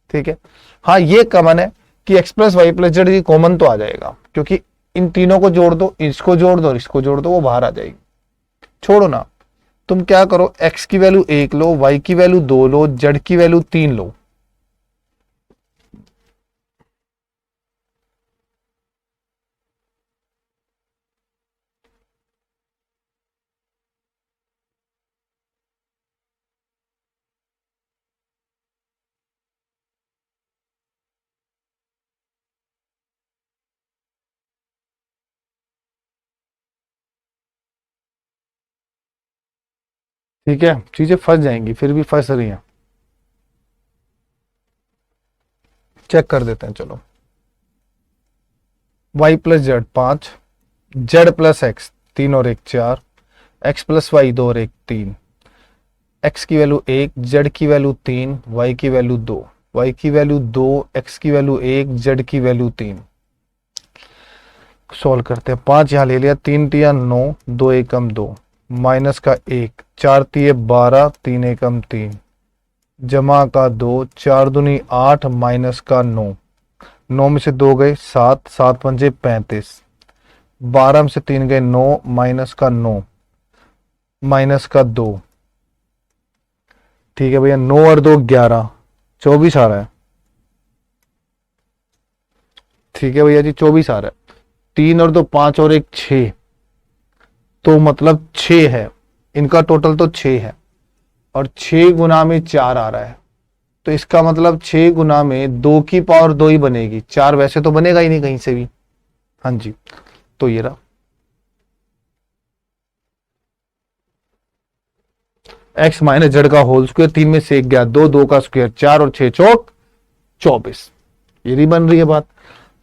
Speaker 1: ठीक है, हाँ ये कॉमन है कि x plus Y plus Z common तो आ जाएगा, क्योंकि इन तीनों को जोड़ दो, इसको जोड़ दो और इसको जोड़ दो, वो बाहर आ जाएगी। छोड़ो ना, तुम क्या करो, x की वैल्यू 1 लो, y की वैल्यू 2 लो, z की वैल्यू 3 लो। ठीक है, चीजें फंस जाएंगी, फिर भी फंस रही हैं। चेक कर देते हैं, चलो। y plus Z 5, Z plus x 3 और 1 4, x प्लस वाई 2 और 1 3, x की वैल्यू 1, z की वैल्यू 3, y की वैल्यू 2, y की वैल्यू 2, x की वैल्यू 1, z की वैल्यू 3। सॉल्व करते हैं। 5 यहां ले लिया, 3 तिया 9, 2 एकम 2, माइनस का 1, 4 तिये 12, 3 एकम 3, जमा का 2, 4 दूनी 8, माइनस का 9, 9 में से 2 गए 7, 7 पंजे 35, 12 में से 3 गए 9, माइनस का 9, माइनस का 2। ठीक है भैया, 9 और 2 11, 24 आ रहा है। ठीक है भैया जी, 24 आ रहा है। 3 और 2 5 और 1 6, तो मतलब 6 है, इनका टोटल तो 6 है, और 6 गुना में 4 आ रहा है। तो इसका मतलब 6 गुना में 2 की पावर 2 ही बनेगी, 4 वैसे तो बनेगा ही नहीं कहीं से भी। हाँ जी, तो ये रहा x माइनस जेड का होल स्क्वायर, 3 में से 1 गया 2, 2 का स्क्वायर 4 और 6 चौक 24। ये नहीं बन रही है बात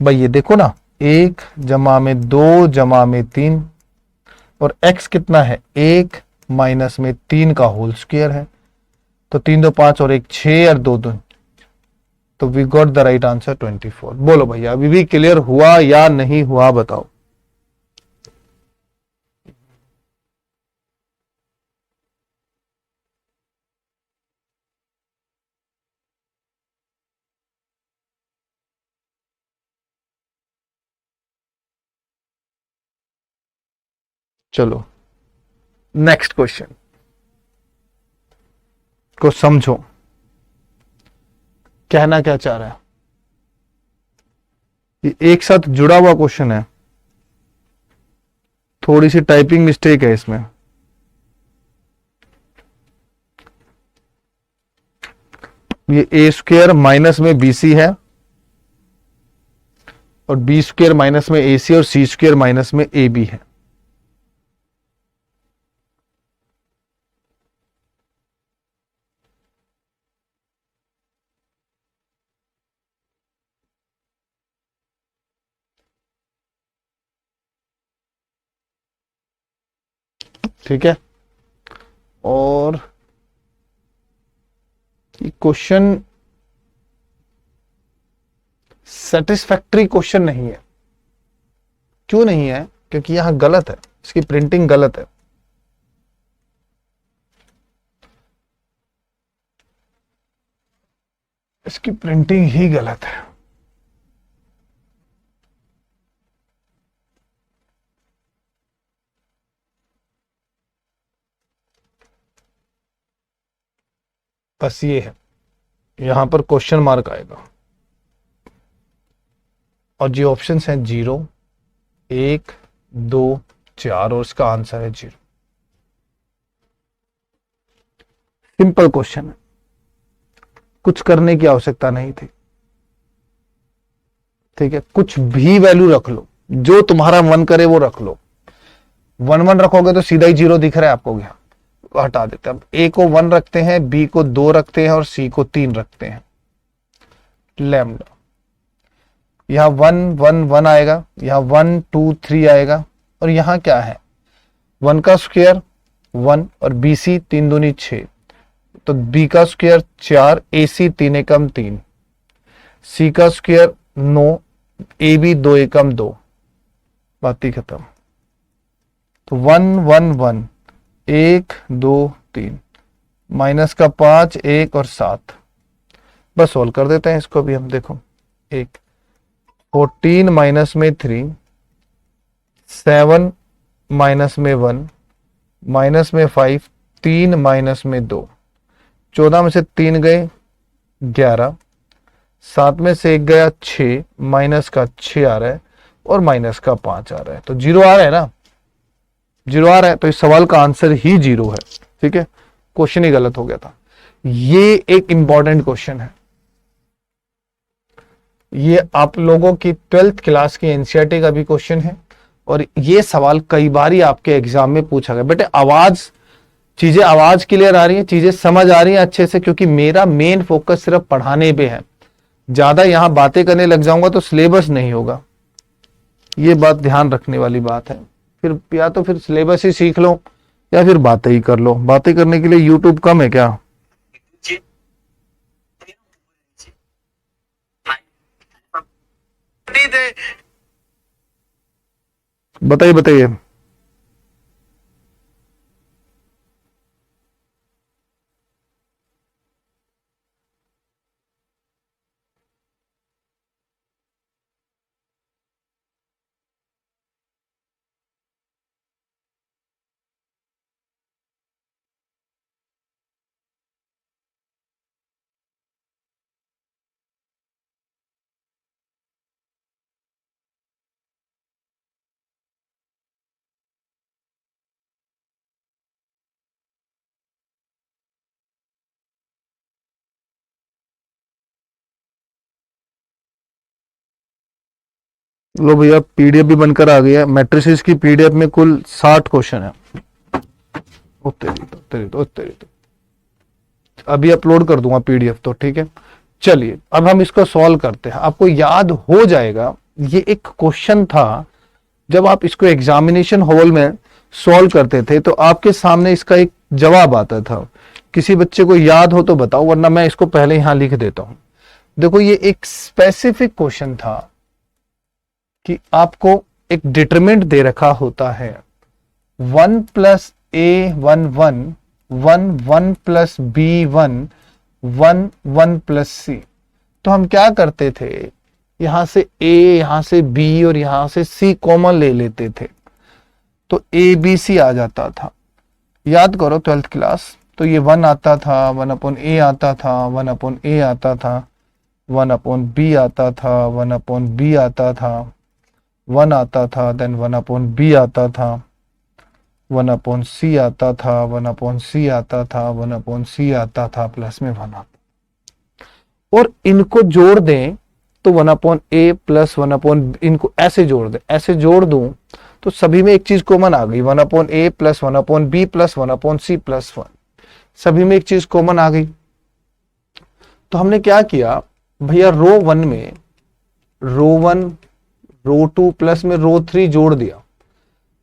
Speaker 1: भाई, ये देखो ना, 1 जमा में 2 जमा में 3, और x कितना है 1 माइनस में 3 का होल स्क्वायर है। तो 3 2 5 और 1 6 और 2 2, तो we got the right answer 24। बोलो भैया, अभी भी क्लियर हुआ या नहीं हुआ बताओ। चलो नेक्स्ट क्वेश्चन को समझो, कहना क्या चाह रहा है। ये एक साथ जुड़ा हुआ क्वेश्चन है, थोड़ी सी टाइपिंग मिस्टेक है इसमें। ये ए स्क्वायर माइनस में बी सी है, और बी स्क्वायर माइनस में ए सी, और सी स्क्वायर माइनस में ए बी है। ठीक है, और ये क्वेश्चन सेटिस्फैक्ट्री क्वेश्चन नहीं है। क्यों नहीं है, क्योंकि यहां गलत है, इसकी प्रिंटिंग गलत है। इसकी प्रिंटिंग ही गलत है। बस ये है, यहां पर क्वेश्चन मार्क आएगा और जी ऑप्शन है 0, 1, 2, 4 और इसका आंसर है 0। सिंपल क्वेश्चन है, कुछ करने की आवश्यकता नहीं थी। ठीक है, कुछ भी वैल्यू रख लो, जो तुम्हारा मन करे वो रख लो। 1 1 रखोगे तो सीधा ही 0 दिख रहा है आपको, यहाँ हटा देते हैं। अब ए को 1 रखते हैं, बी को 2 रखते हैं और सी को 3 रखते हैं। लैम्डा, यहां 1 1 1 आएगा, यहां 1 2 3 आएगा और यहां क्या है 1 का स्क्वायर 1 और बी सी 3 दूनी 6, तो बी का स्क्वायर 4, ए सी 3 एकम 3, सी का स्क्वायर 9, ए बी 2 एकम 2, बात ही खत्म। तो 1 1 1 1 2 3 माइनस का 5 1 और 7, बस सोल्व कर देते हैं इसको भी हम। देखो 1 14 माइनस में 3, 7 माइनस में 1, माइनस में 5, 3 माइनस में 2, 14 में से 3 गए 11, 7 में से 1 गया 6, माइनस का 6 आ रहा है और माइनस का 5 आ रहा है, तो 0 आ रहा है ना, 0 आ रहा है, तो इस सवाल का आंसर ही 0 है। ठीक है, क्वेश्चन ही गलत हो गया था। ये एक इंपॉर्टेंट क्वेश्चन है, ये आप लोगों की 12th क्लास की एनसीईआरटी का भी क्वेश्चन है और ये सवाल कई बार ही आपके एग्जाम में पूछा गया। बेटे चीजें आवाज क्लियर आ रही है, चीजें समझ आ रही है अच्छे से, क्योंकि मेरा मेन फोकस सिर्फ पढ़ाने पे है। ज्यादा यहां बातें करने लग जाऊंगा तो सिलेबस नहीं होगा, ये बात ध्यान रखने वाली बात है। फिर या तो फिर सिलेबस ही सीख लो या फिर बातें ही कर लो। बातें करने के लिए यूट्यूब कम है क्या? बताइए बताइए। लो भैया, पीडीएफ भी बनकर आ गया है। मैट्रिसेस की पीडीएफ में कुल 60 क्वेश्चन है। तेरी तो अभी अपलोड कर दूंगा पीडीएफ तो। ठीक है, चलिए अब हम इसको सॉल्व करते हैं। आपको याद हो जाएगा, ये एक क्वेश्चन था जब आप इसको एग्जामिनेशन हॉल में सॉल्व करते थे तो आपके सामने इसका एक जवाब आता था। किसी बच्चे को याद हो तो बताओ, वरना मैं इसको पहले यहां लिख देता हूं। देखो, ये एक स्पेसिफिक क्वेश्चन था कि आपको एक डिटरमिनेंट दे रखा होता है 1 plus A 1 1 1 1 plus B 1 1 1 plus सी। तो हम क्या करते थे, यहां से ए, यहां से बी और यहां से सी कॉमन ले लेते थे, तो ए बी सी आ जाता था। याद करो 12th क्लास, तो ये 1 आता था, 1 अपॉन ए आता था, 1 अपॉन ए आता था, 1 अपॉन बी आता था, 1 अपॉन बी आता था, 1 आता था, देन 1 अपॉन बी आता था, 1 अपॉन सी आता था, 1 अपॉन सी आता था, 1 अपॉन सी आता था, प्लस में 1 आता। और इनको जोड़ दें तो 1 अपॉन ए प्लस 1 अपॉन, इनको ऐसे जोड़ दें, ऐसे जोड़ दूं तो सभी में एक चीज कॉमन आ गई, 1 upon A plus 1 upon B plus 1 upon C plus 1, सभी में एक चीज कॉमन आ गई। तो हमने क्या किया भैया, रो 1 में रो 1 रो 2 प्लस में रो 3 जोड़ दिया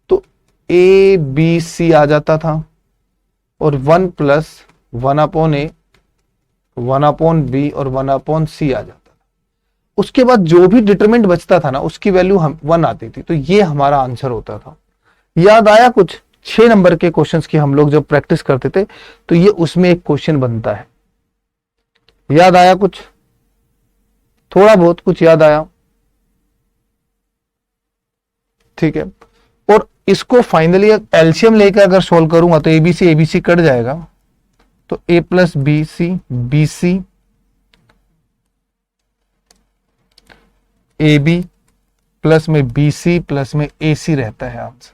Speaker 1: तो ए बी सी आ जाता था, और 1 plus 1 upon A, 1 upon B और 1 अपॉन सी आ जाता था। उसके बाद जो भी डिटरमिनेंट बचता था ना, उसकी वैल्यू 1 आती थी, तो ये हमारा आंसर होता था। याद आया कुछ? 6 नंबर के क्वेश्चंस की हम लोग जब प्रैक्टिस करते थे तो ये उसमें एक क्वेश्चन बनता है। याद आया कुछ? थोड़ा बहुत कुछ याद आया? ठीक है। और इसको फाइनली एलसीएम लेकर अगर सोल्व करूंगा तो एबीसी एबीसी कट जाएगा, तो A plus B C B C A B plus में बी सी प्लस में ए सी रहता है answer.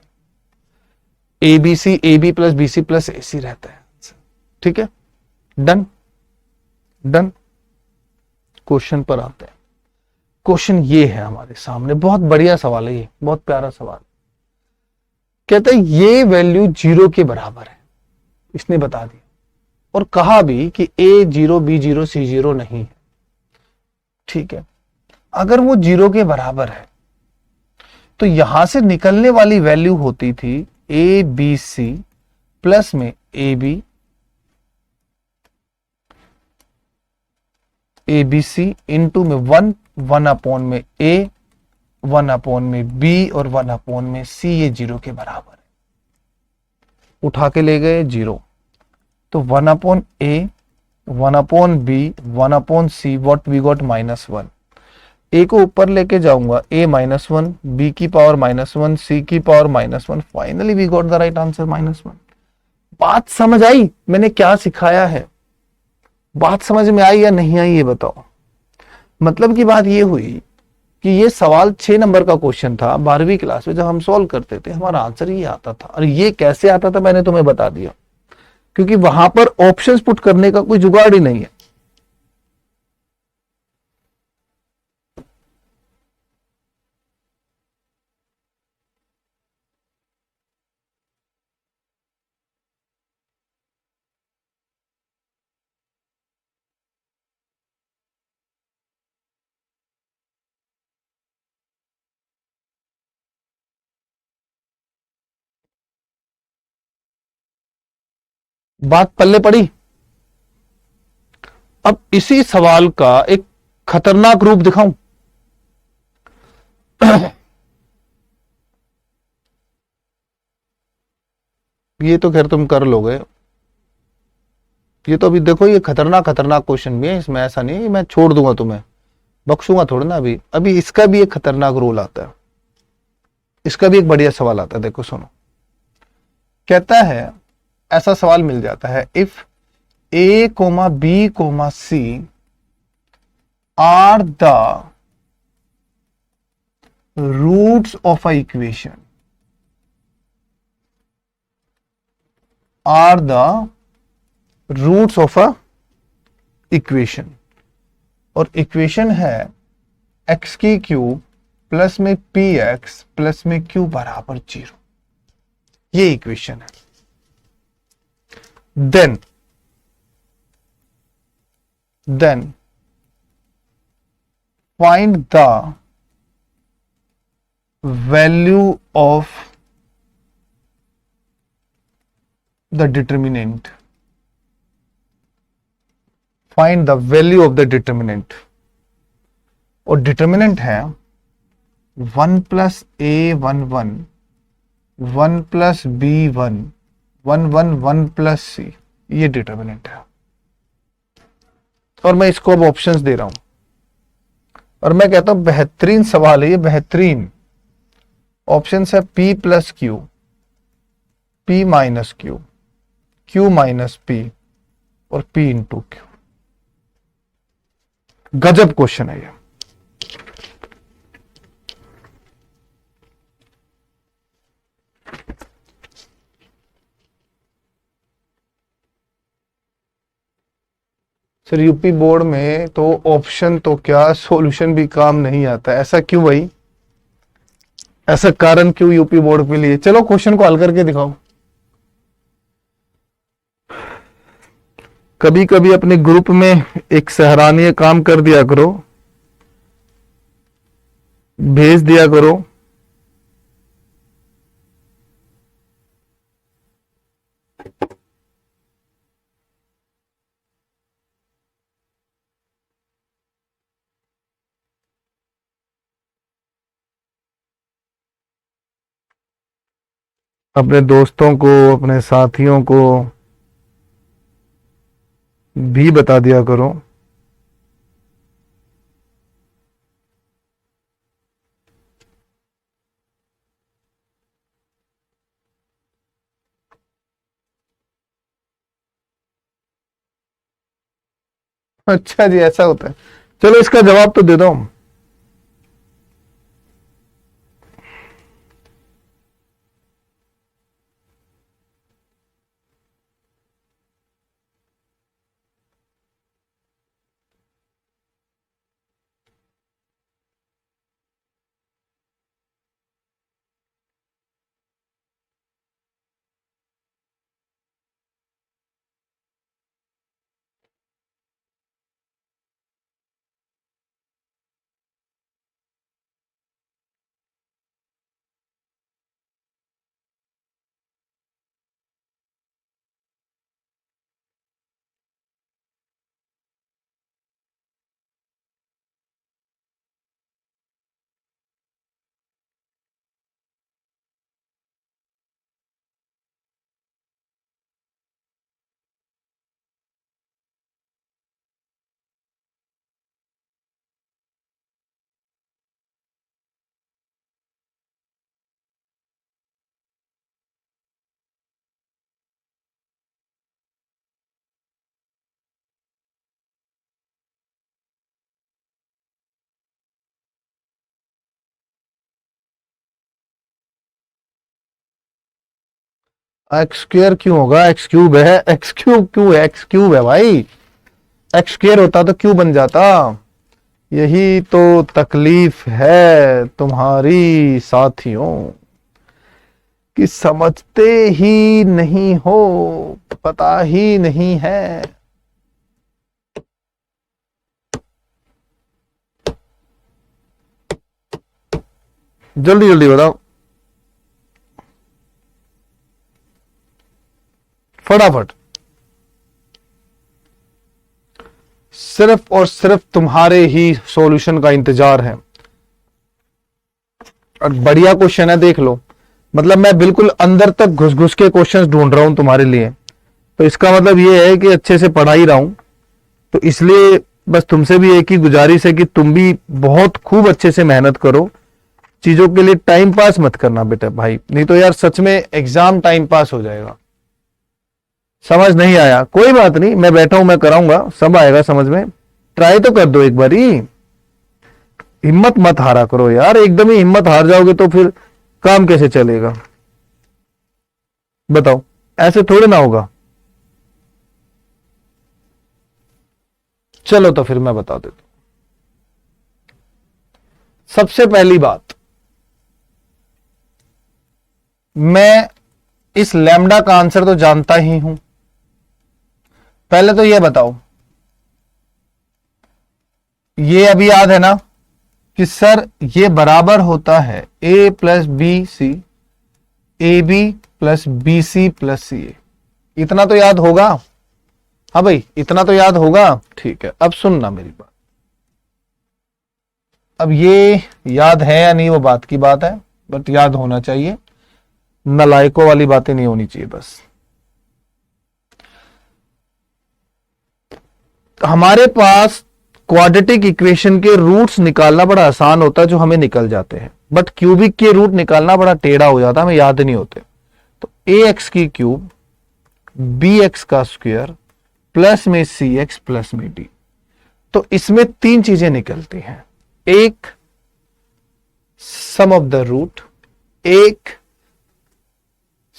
Speaker 1: A B C A B plus B C plus A C रहता है आंसर। ठीक है, डन डन। क्वेश्चन पर आते हैं। क्वेश्चन ये है हमारे सामने, बहुत बढ़िया सवाल है ये, बहुत प्यारा सवाल। कहते हैं ये वैल्यू 0 के बराबर है, इसने बता दिया, और कहा भी कि ए 0 बी 0 सी 0 नहीं है। ठीक है, अगर वो 0 के बराबर है तो यहां से निकलने वाली वैल्यू होती थी ए बी सी प्लस में A B A B C into में 1 अपॉन में ए 1 अपॉन में बी और 1 अपॉन में सी, ये 0 के बराबर है। उठा के ले गए 0, तो 1 upon A 1 upon B 1 upon C, what we got -1। A को ऊपर लेके जाऊंगा, ए -1, बी की पावर -1, सी की power -1, finally we got the right answer -1। बात समझ आई मैंने क्या सिखाया है? बात समझ में आई या नहीं आई ये बताओ। मतलब की बात ये हुई कि ये सवाल 6 नंबर का क्वेश्चन था 12वीं क्लास में, जब हम सॉल्व करते थे हमारा आंसर ये आता था। और ये कैसे आता था मैंने तुम्हें बता दिया, क्योंकि वहां पर ऑप्शंस पुट करने का कोई जुगाड़ ही नहीं है। बात पल्ले पड़ी। अब इसी सवाल का एक खतरनाक रूप दिखाऊं। ये तो खैर तुम कर लोगे, ये तो अभी देखो, ये खतरनाक खतरनाक क्वेश्चन भी है, इसमें ऐसा नहीं मैं छोड़ दूंगा तुम्हें, बख्शूंगा थोड़ा ना। अभी अभी इसका भी एक खतरनाक रोल आता है, इसका भी एक बढ़िया सवाल आता है। देखो सुनो, कहता है, ऐसा सवाल मिल जाता है, if A comma B comma C are the roots of a equation, are the roots of a equation, और इक्वेशन है एक्स की क्यूब प्लस में पी एक्स प्लस में क्यू बराबर 0, ये इक्वेशन है। Then find the value of the determinant, find the value of the determinant, और determinant है 1 plus A 1 1 1 plus B 1 1 1 1 plus सी, ये डिटर्मिनेंट है। और मैं इसको अब ऑप्शंस दे रहा हूं, और मैं कहता हूं बेहतरीन सवाल है ये, बेहतरीन। ऑप्शंस है P plus Q, P minus Q, Q minus P और P इंटू क्यू। गजब क्वेश्चन है ये। सर यूपी बोर्ड में तो ऑप्शन तो क्या, सॉल्यूशन भी काम नहीं आता, ऐसा क्यों भाई? ऐसा कारण क्यों यूपी बोर्ड के लिए? चलो क्वेश्चन को हल करके दिखाओ। कभी कभी अपने ग्रुप में एक सराहनीय काम कर दिया करो, भेज दिया करो। अपने दोस्तों को, अपने साथियों को भी बता दिया करो। अच्छा जी, ऐसा होता है। चलो इसका जवाब तो दे दो। एक्स स्क्र क्यों होगा, एक्स क्यूब है, एक्स क्यूब क्यों है, एक्स क्यूब है भाई। एक्स स्क्र होता तो क्यों बन जाता। यही तो तकलीफ है तुम्हारी साथियों, कि समझते ही नहीं हो, पता ही नहीं है। जल्दी जल्दी बताओ, फटाफट। सिर्फ और सिर्फ तुम्हारे ही सॉल्यूशन का इंतजार है। और बढ़िया क्वेश्चन है, देख लो। मतलब मैं बिल्कुल अंदर तक घुस घुस के क्वेश्चंस ढूंढ रहा हूं तुम्हारे लिए। तो इसका मतलब ये है कि अच्छे से पढ़ा ही रहा हूं। तो इसलिए बस तुमसे भी एक ही गुजारिश है कि तुम भी बहुत खूब अच्छे से मेहनत करो। चीजों के लिए टाइम पास मत करना बेटा भाई, नहीं तो यार सच में एग्जाम टाइम पास हो जाएगा। समझ नहीं आया कोई बात नहीं, मैं बैठा हूं, मैं कराऊंगा, सब आएगा समझ में। ट्राई तो कर दो एक बारी, हिम्मत मत हारा करो यार। एकदम ही हिम्मत हार जाओगे तो फिर काम कैसे चलेगा बताओ, ऐसे थोड़े ना होगा। चलो तो फिर मैं बता देता हूं। सबसे पहली बात, मैं इस लैम्डा का आंसर तो जानता ही हूं। पहले तो यह बताओ, ये अभी याद है ना कि सर ये बराबर होता है a plus B C, A B plus B C plus C A. इतना तो याद होगा। हाँ भाई, इतना तो याद होगा। ठीक है, अब सुनना मेरी बात। अब ये याद है या नहीं वो बात की बात है, बट याद होना चाहिए। नलायकों वाली बातें नहीं होनी चाहिए बस। हमारे पास क्वाड्रेटिक इक्वेशन के रूट्स निकालना बड़ा आसान होता है, जो हमें निकल जाते हैं। बट क्यूबिक के रूट निकालना बड़ा टेढ़ा हो जाता है, हमें याद नहीं होते। तो ए एक्स की क्यूब, बी एक्स का स्क्वायर, प्लस में सी एक्स, प्लस में डी। तो इसमें तीन चीजें निकलती हैं। एक सम ऑफ द रूट, एक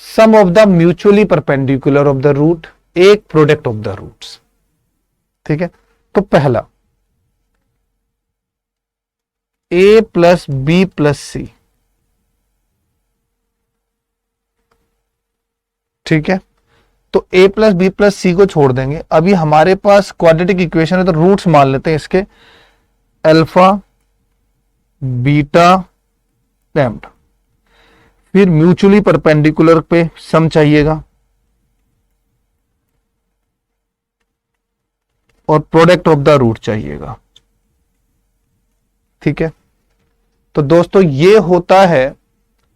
Speaker 1: sum of the mutually perpendicular of the root, एक प्रोडक्ट ऑफ द रूट्स। ठीक है, तो पहला a plus B plus C. ठीक है, तो a plus B plus C को छोड़ देंगे। अभी हमारे पास क्वाड्रेटिक इक्वेशन है तो रूट्स मान लेते हैं इसके, अल्फा, बीटा, लैम्डा। फिर म्यूचुअली परपेंडिकुलर पे सम चाहिएगा और प्रोडक्ट ऑफ द रूट चाहिएगा। ठीक है, तो दोस्तों ये होता है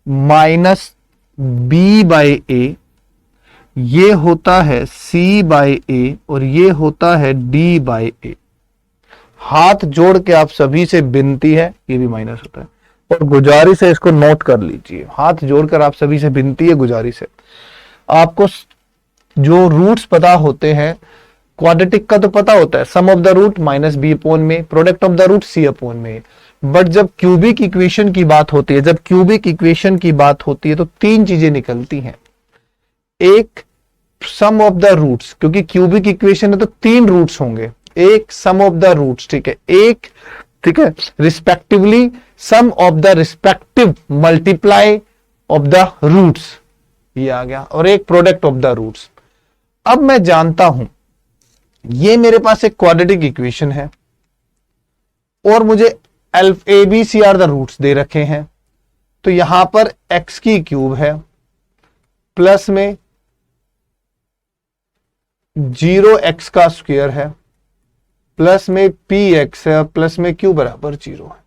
Speaker 1: माइनस बी बाई ए, ये होता है सी बाई ए, और ये होता है डी बाई ए। हाथ जोड़ के आप सभी से विनती है, ये भी माइनस होता है, और गुजारिश है इसको नोट कर लीजिए। हाथ जोड़कर आप सभी से विनती है, गुजारिश है, आपको जो रूट्स पता होते हैं क्वाड्रेटिक का तो पता होता है, sum of the root minus B upon में, product of the root C upon में। बट जब क्यूबिक इक्वेशन की बात होती है, जब क्यूबिक इक्वेशन की बात होती है तो तीन चीजें निकलती हैं। एक सम ऑफ द रूट्स, क्योंकि क्यूबिक इक्वेशन है तो तीन रूट्स होंगे, एक सम ऑफ द रूट्स, ठीक है, एक, ठीक है, respectively sum of the respective multiply of the roots, ये आ गया, और एक प्रोडक्ट ऑफ द रूट्स। अब मैं जानता हूं ये मेरे पास एक क्वाड्रेटिक इक्वेशन है और मुझे A B C are the roots दे रखे हैं, तो यहां पर एक्स की क्यूब है प्लस में 0x का स्क्वायर है प्लस में पी एक्स है प्लस में क्यू बराबर 0 है।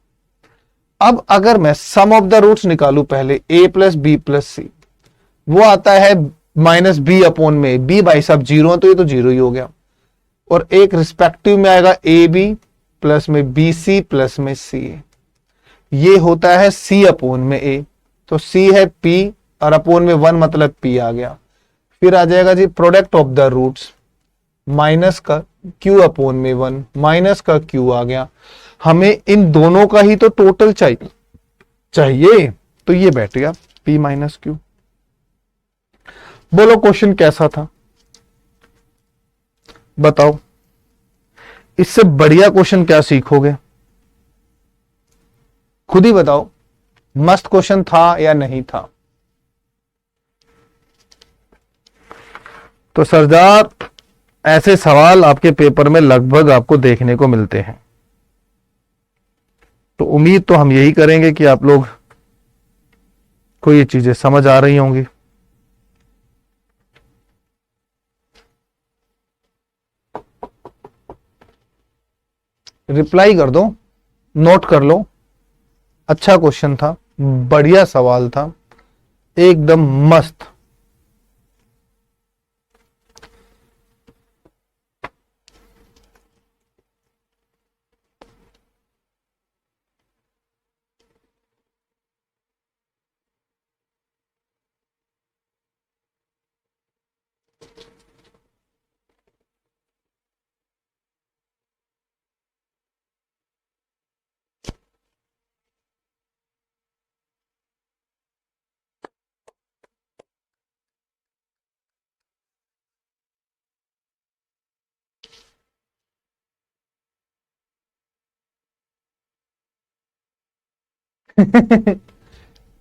Speaker 1: अब अगर मैं सम ऑफ द रूट्स निकालू पहले, a प्लस बी प्लस सी, वो आता है माइनस बी अपोन में, बी बाई सब 0 है तो ये तो 0 ही हो गया, और एक रिस्पेक्टिव में आएगा ए बी प्लस में बी सी प्लस में सी ए, ये होता है सी अपोन में ए, तो सी है पी और अपोन में 1 मतलब पी आ गया। फिर आ जाएगा जी product of the roots, minus का क्यू अपोन में 1, माइनस का क्यू आ गया। हमें इन दोनों का ही तो टोटल चाहिए, तो ये बैठ गया p माइनस क्यू। बोलो क्वेश्चन कैसा था, बताओ, इससे बढ़िया क्वेश्चन क्या सीखोगे, खुद ही बताओ, मस्त क्वेश्चन था या नहीं था। तो सरदार ऐसे सवाल आपके पेपर में लगभग आपको देखने को मिलते हैं, तो उम्मीद तो हम यही करेंगे कि आप लोग को ये चीजें समझ आ रही होंगी। रिप्लाई कर दो, नोट कर लो, अच्छा क्वेश्चन था, बढ़िया सवाल था, एकदम मस्त।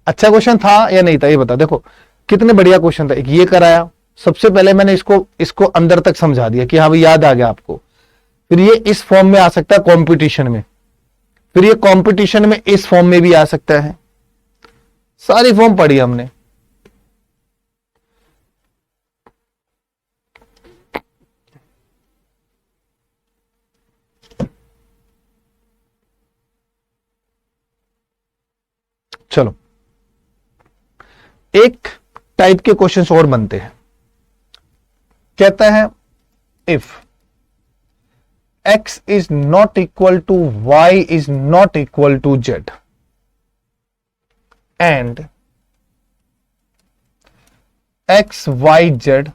Speaker 1: अच्छा क्वेश्चन था या नहीं था ये बता। देखो कितने बढ़िया क्वेश्चन था, एक ये कराया, सबसे पहले मैंने इसको अंदर तक समझा दिया कि हाँ भाई याद आ गया आपको। फिर ये इस फॉर्म में आ सकता है कंपटीशन में, फिर ये कंपटीशन में इस फॉर्म में भी आ सकता है, सारी फॉर्म पढ़ी हमने। चलो एक टाइप के क्वेश्चंस और बनते हैं, कहता है if x is not equal to y is not equal to z and x y z,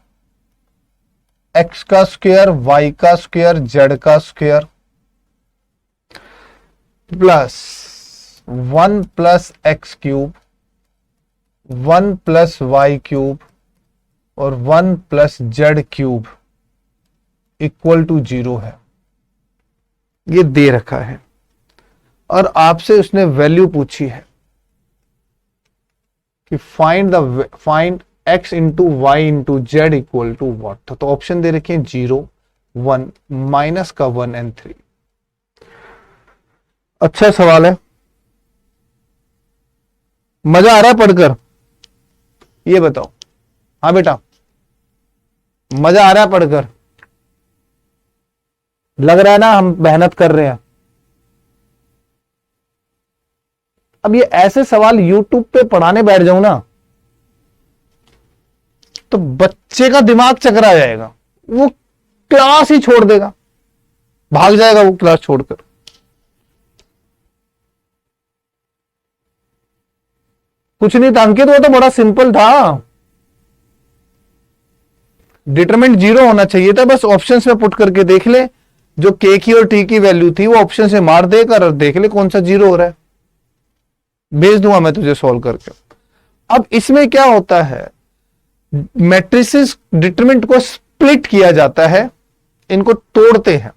Speaker 1: x का स्क्वायर y का स्क्वायर z का square plus 1 plus X cube 1 plus Y cube और 1 plus Z cube equal to 0 है, ये दे रखा है और आपसे उसने वैल्यू पूछी है कि find x into Y into Z equal to what. तो ऑप्शन दे रखे हैं 0 1 माइनस का 1 एंड 3। अच्छा सवाल है, मजा आ रहा है पढ़कर, ये बताओ। हाँ बेटा मजा आ रहा है पढ़कर, लग रहा है ना हम मेहनत कर रहे हैं। अब ये ऐसे सवाल YouTube पे पढ़ाने बैठ जाऊं ना तो बच्चे का दिमाग चकरा जाएगा, वो क्लास ही छोड़ देगा, भाग जाएगा वो क्लास छोड़कर। कुछ नहीं था अंकित, वो तो बड़ा सिंपल था। डिटरमिनेंट 0 होना चाहिए था, बस ऑप्शंस में पुट करके देख ले, जो के की और टी की वैल्यू थी वो ऑप्शन से मार देकर और देख ले कौन सा 0 हो रहा है, भेज दूंगा मैं तुझे सॉल्व करके। अब इसमें क्या होता है, मैट्रिसेस डिटरमिनेंट को स्प्लिट किया जाता है, इनको तोड़ते हैं,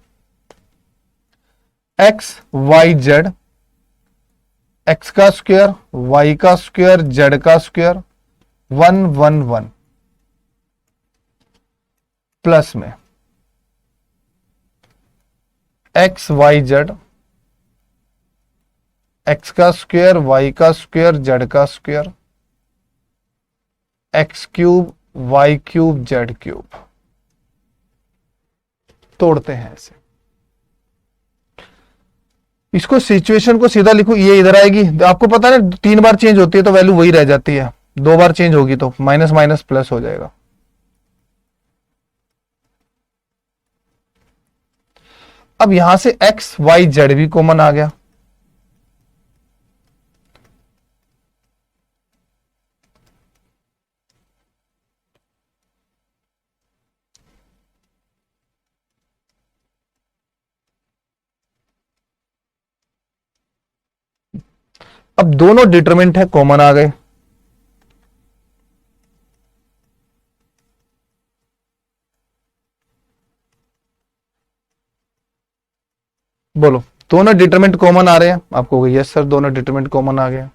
Speaker 1: एक्स वाई जेड, एक्स का स्क्वायर, वाई का स्क्वायर, जेड का स्क्वायर, 1 1 1 प्लस में एक्स वाई जेड, एक्स का स्क्वायर, वाई का स्क्वायर, जेड का square, X cube, Y cube, Z cube, तोड़ते हैं ऐसे। इसको सिचुएशन को सीधा लिखो, ये इधर आएगी, आपको पता है ना 3 बार चेंज होती है तो वैल्यू वही रह जाती है, 2 बार चेंज होगी तो माइनस माइनस प्लस हो जाएगा। अब यहां से एक्स वाई जेड भी कॉमन आ गया, अब दोनों डिटरमिनेंट है कॉमन आ गए, बोलो दोनों डिटरमिनेंट कॉमन आ रहे हैं, आपको यस सर दोनों डिटरमिनेंट कॉमन आ गया,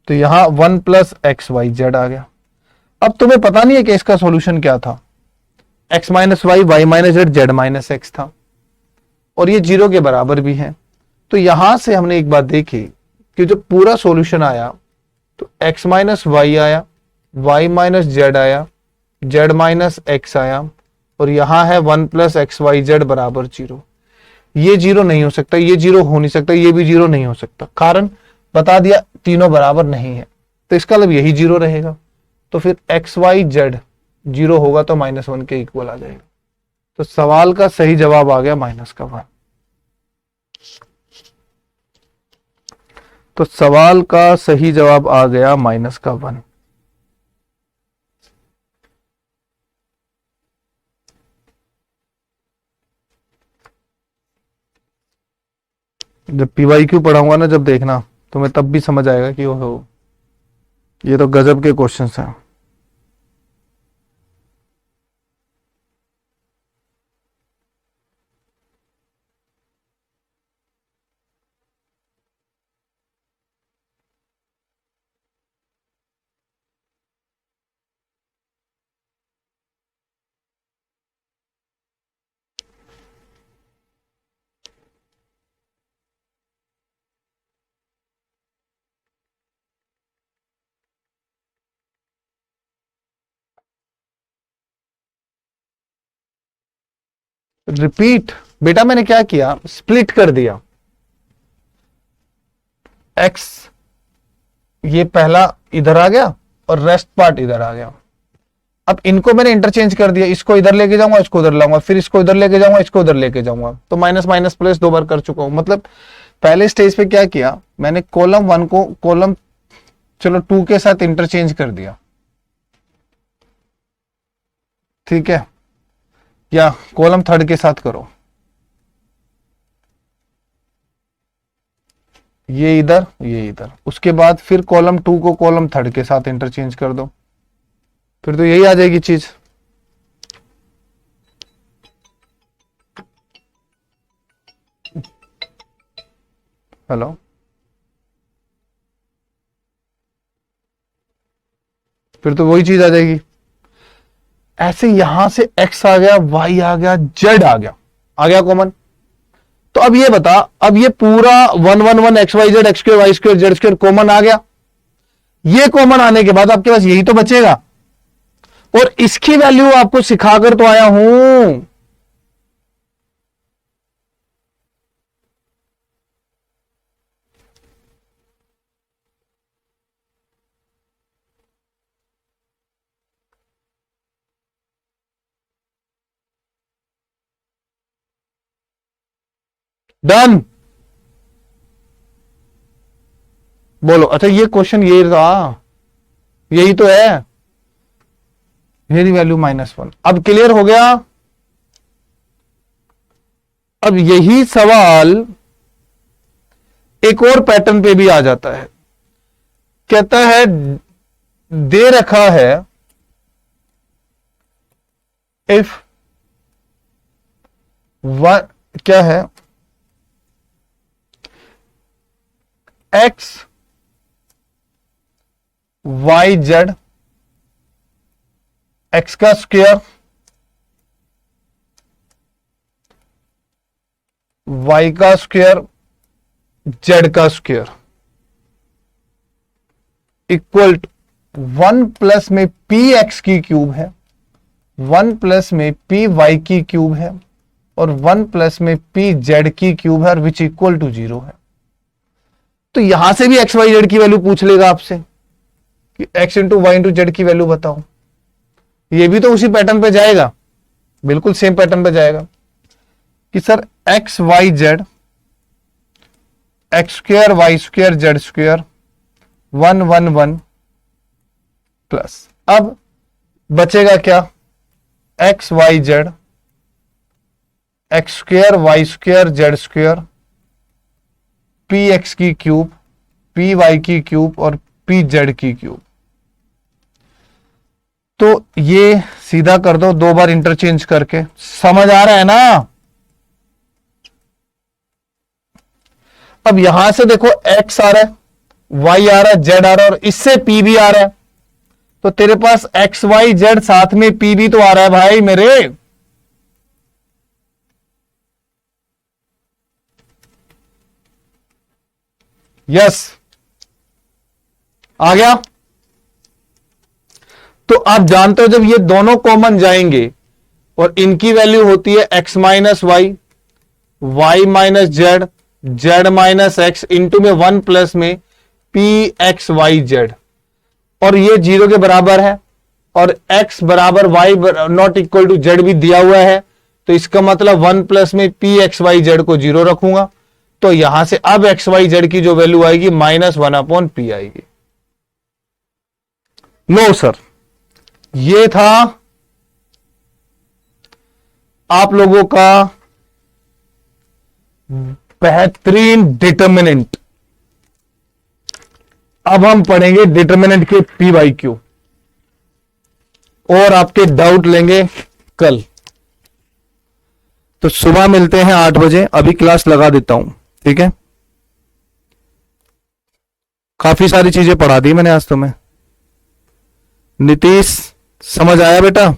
Speaker 1: तो यहां 1 प्लस एक्स वाई जेड आ गया। अब तुम्हें पता नहीं है कि इसका सॉल्यूशन क्या था, X minus Y minus Z, Z minus X था, और ये 0 के बराबर भी है। तो यहां से हमने एक बात देखी कि जो पूरा सॉल्यूशन आया तो एक्स माइनस वाई आया, वाई माइनस जेड आया, जेड माइनस एक्स आया, और यहां है 1 प्लस एक्स वाई जेड बराबर 0। ये 0 नहीं हो सकता, ये 0 हो नहीं सकता, ये भी 0 नहीं हो सकता, कारण बता दिया तीनों बराबर नहीं है, तो इसका मतलब यही 0 रहेगा। तो फिर एक्स वाई जेड 0 होगा तो -1 के इक्वल आ जाएगा। तो सवाल का सही जवाब आ गया -1। तो सवाल का सही जवाब आ गया -1। जब पीवाईक्यू पढ़ाऊंगा ना, जब देखना तुम्हें तब भी समझ आएगा कि ओहो ये तो गजब के क्वेश्चंस हैं। रिपीट बेटा, मैंने क्या किया, स्प्लिट कर दिया, एक्स ये पहला इधर आ गया और रेस्ट पार्ट इधर आ गया। अब इनको मैंने इंटरचेंज कर दिया, इसको इधर लेके जाऊंगा, इसको उधर लाऊंगा, फिर इसको इधर लेके जाऊंगा, इसको उधर लेके जाऊंगा, तो माइनस माइनस प्लस 2 बार कर चुका हूं। मतलब पहले स्टेज पे क्या किया मैंने, कॉलम 1 को कॉलम चलो 2 के साथ इंटरचेंज कर दिया, ठीक है, या कॉलम 3 के साथ करो, ये इधर ये इधर, उसके बाद फिर कॉलम 2 को कॉलम 3 के साथ इंटरचेंज कर दो, फिर तो यही आ जाएगी चीज। हेलो, फिर तो वही चीज आ जाएगी। ऐसे यहां से x आ गया, y आ गया, z आ गया कॉमन। तो अब ये बता, अब ये पूरा 1 1 1 X Y Z, X square Y square Z square common आ गया। ये कॉमन आने के बाद आपके पास यही तो बचेगा, और इसकी वैल्यू आपको सिखाकर तो आया हूं। डन, बोलो। अच्छा ये क्वेश्चन ये था, यही तो है। मेरी वैल्यू -1। अब क्लियर हो गया। अब यही सवाल एक और पैटर्न पे भी आ जाता है। कहता है दे रखा है इफ क्या है, एक्स वाई जेड, एक्स का स्क्वायर वाई का स्क्वायर जेड का स्क्वायर इक्वल टू 1 प्लस में पी एक्स की क्यूब है, 1 प्लस में पी वाई की क्यूब है और 1 प्लस में पी जेड की क्यूब है और विच इक्वल टू 0 है। तो यहां से भी एक्स वाई जेड की वैल्यू पूछ लेगा आपसे कि X into Y into Z की वैल्यू बताओ। ये भी तो उसी पैटर्न पे जाएगा, बिल्कुल सेम पैटर्न पे जाएगा कि sir X Y Z, X square Y square Z square 1 1 1 plus, अब बचेगा क्या, X Y Z, X square Y square Z square, P X की क्यूब, पी वाई की क्यूब और पी जेड की क्यूब। तो ये सीधा कर दो, 2 बार इंटरचेंज करके। समझ आ रहा है ना? अब यहां से देखो एक्स आ रहा है, वाई आ रहा है, जेड आ रहा है और इससे पी भी आ रहा है। तो तेरे पास एक्स वाई जेड साथ में पी भी तो आ रहा है भाई मेरे। यस, आ गया। तो आप जानते हो जब ये दोनों कॉमन जाएंगे और इनकी वैल्यू होती है X minus Y, Y minus Z, Z minus X into में 1 प्लस में पी एक्स वाई जेड, और ये 0 के बराबर है और x बराबर Y not equal to Z भी दिया हुआ है। तो इसका मतलब 1 प्लस में पी एक्स वाई जेड को 0 रखूंगा। तो यहां से अब एक्स वाई जेड की जो वैल्यू आएगी -1/p आएगी। नो सर, ये था आप लोगों का बेहतरीन डिटर्मिनेंट। अब हम पढ़ेंगे डिटर्मिनेंट के पी वाई क्यू और आपके डाउट लेंगे कल। तो सुबह मिलते हैं 8 बजे। अभी क्लास लगा देता हूं, ठीक है? काफी सारी चीजें पढ़ा दी मैंने आज तुम्हें। नीतीश, समझ आया बेटा?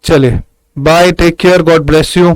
Speaker 1: चलिए, bye, take care, God bless you.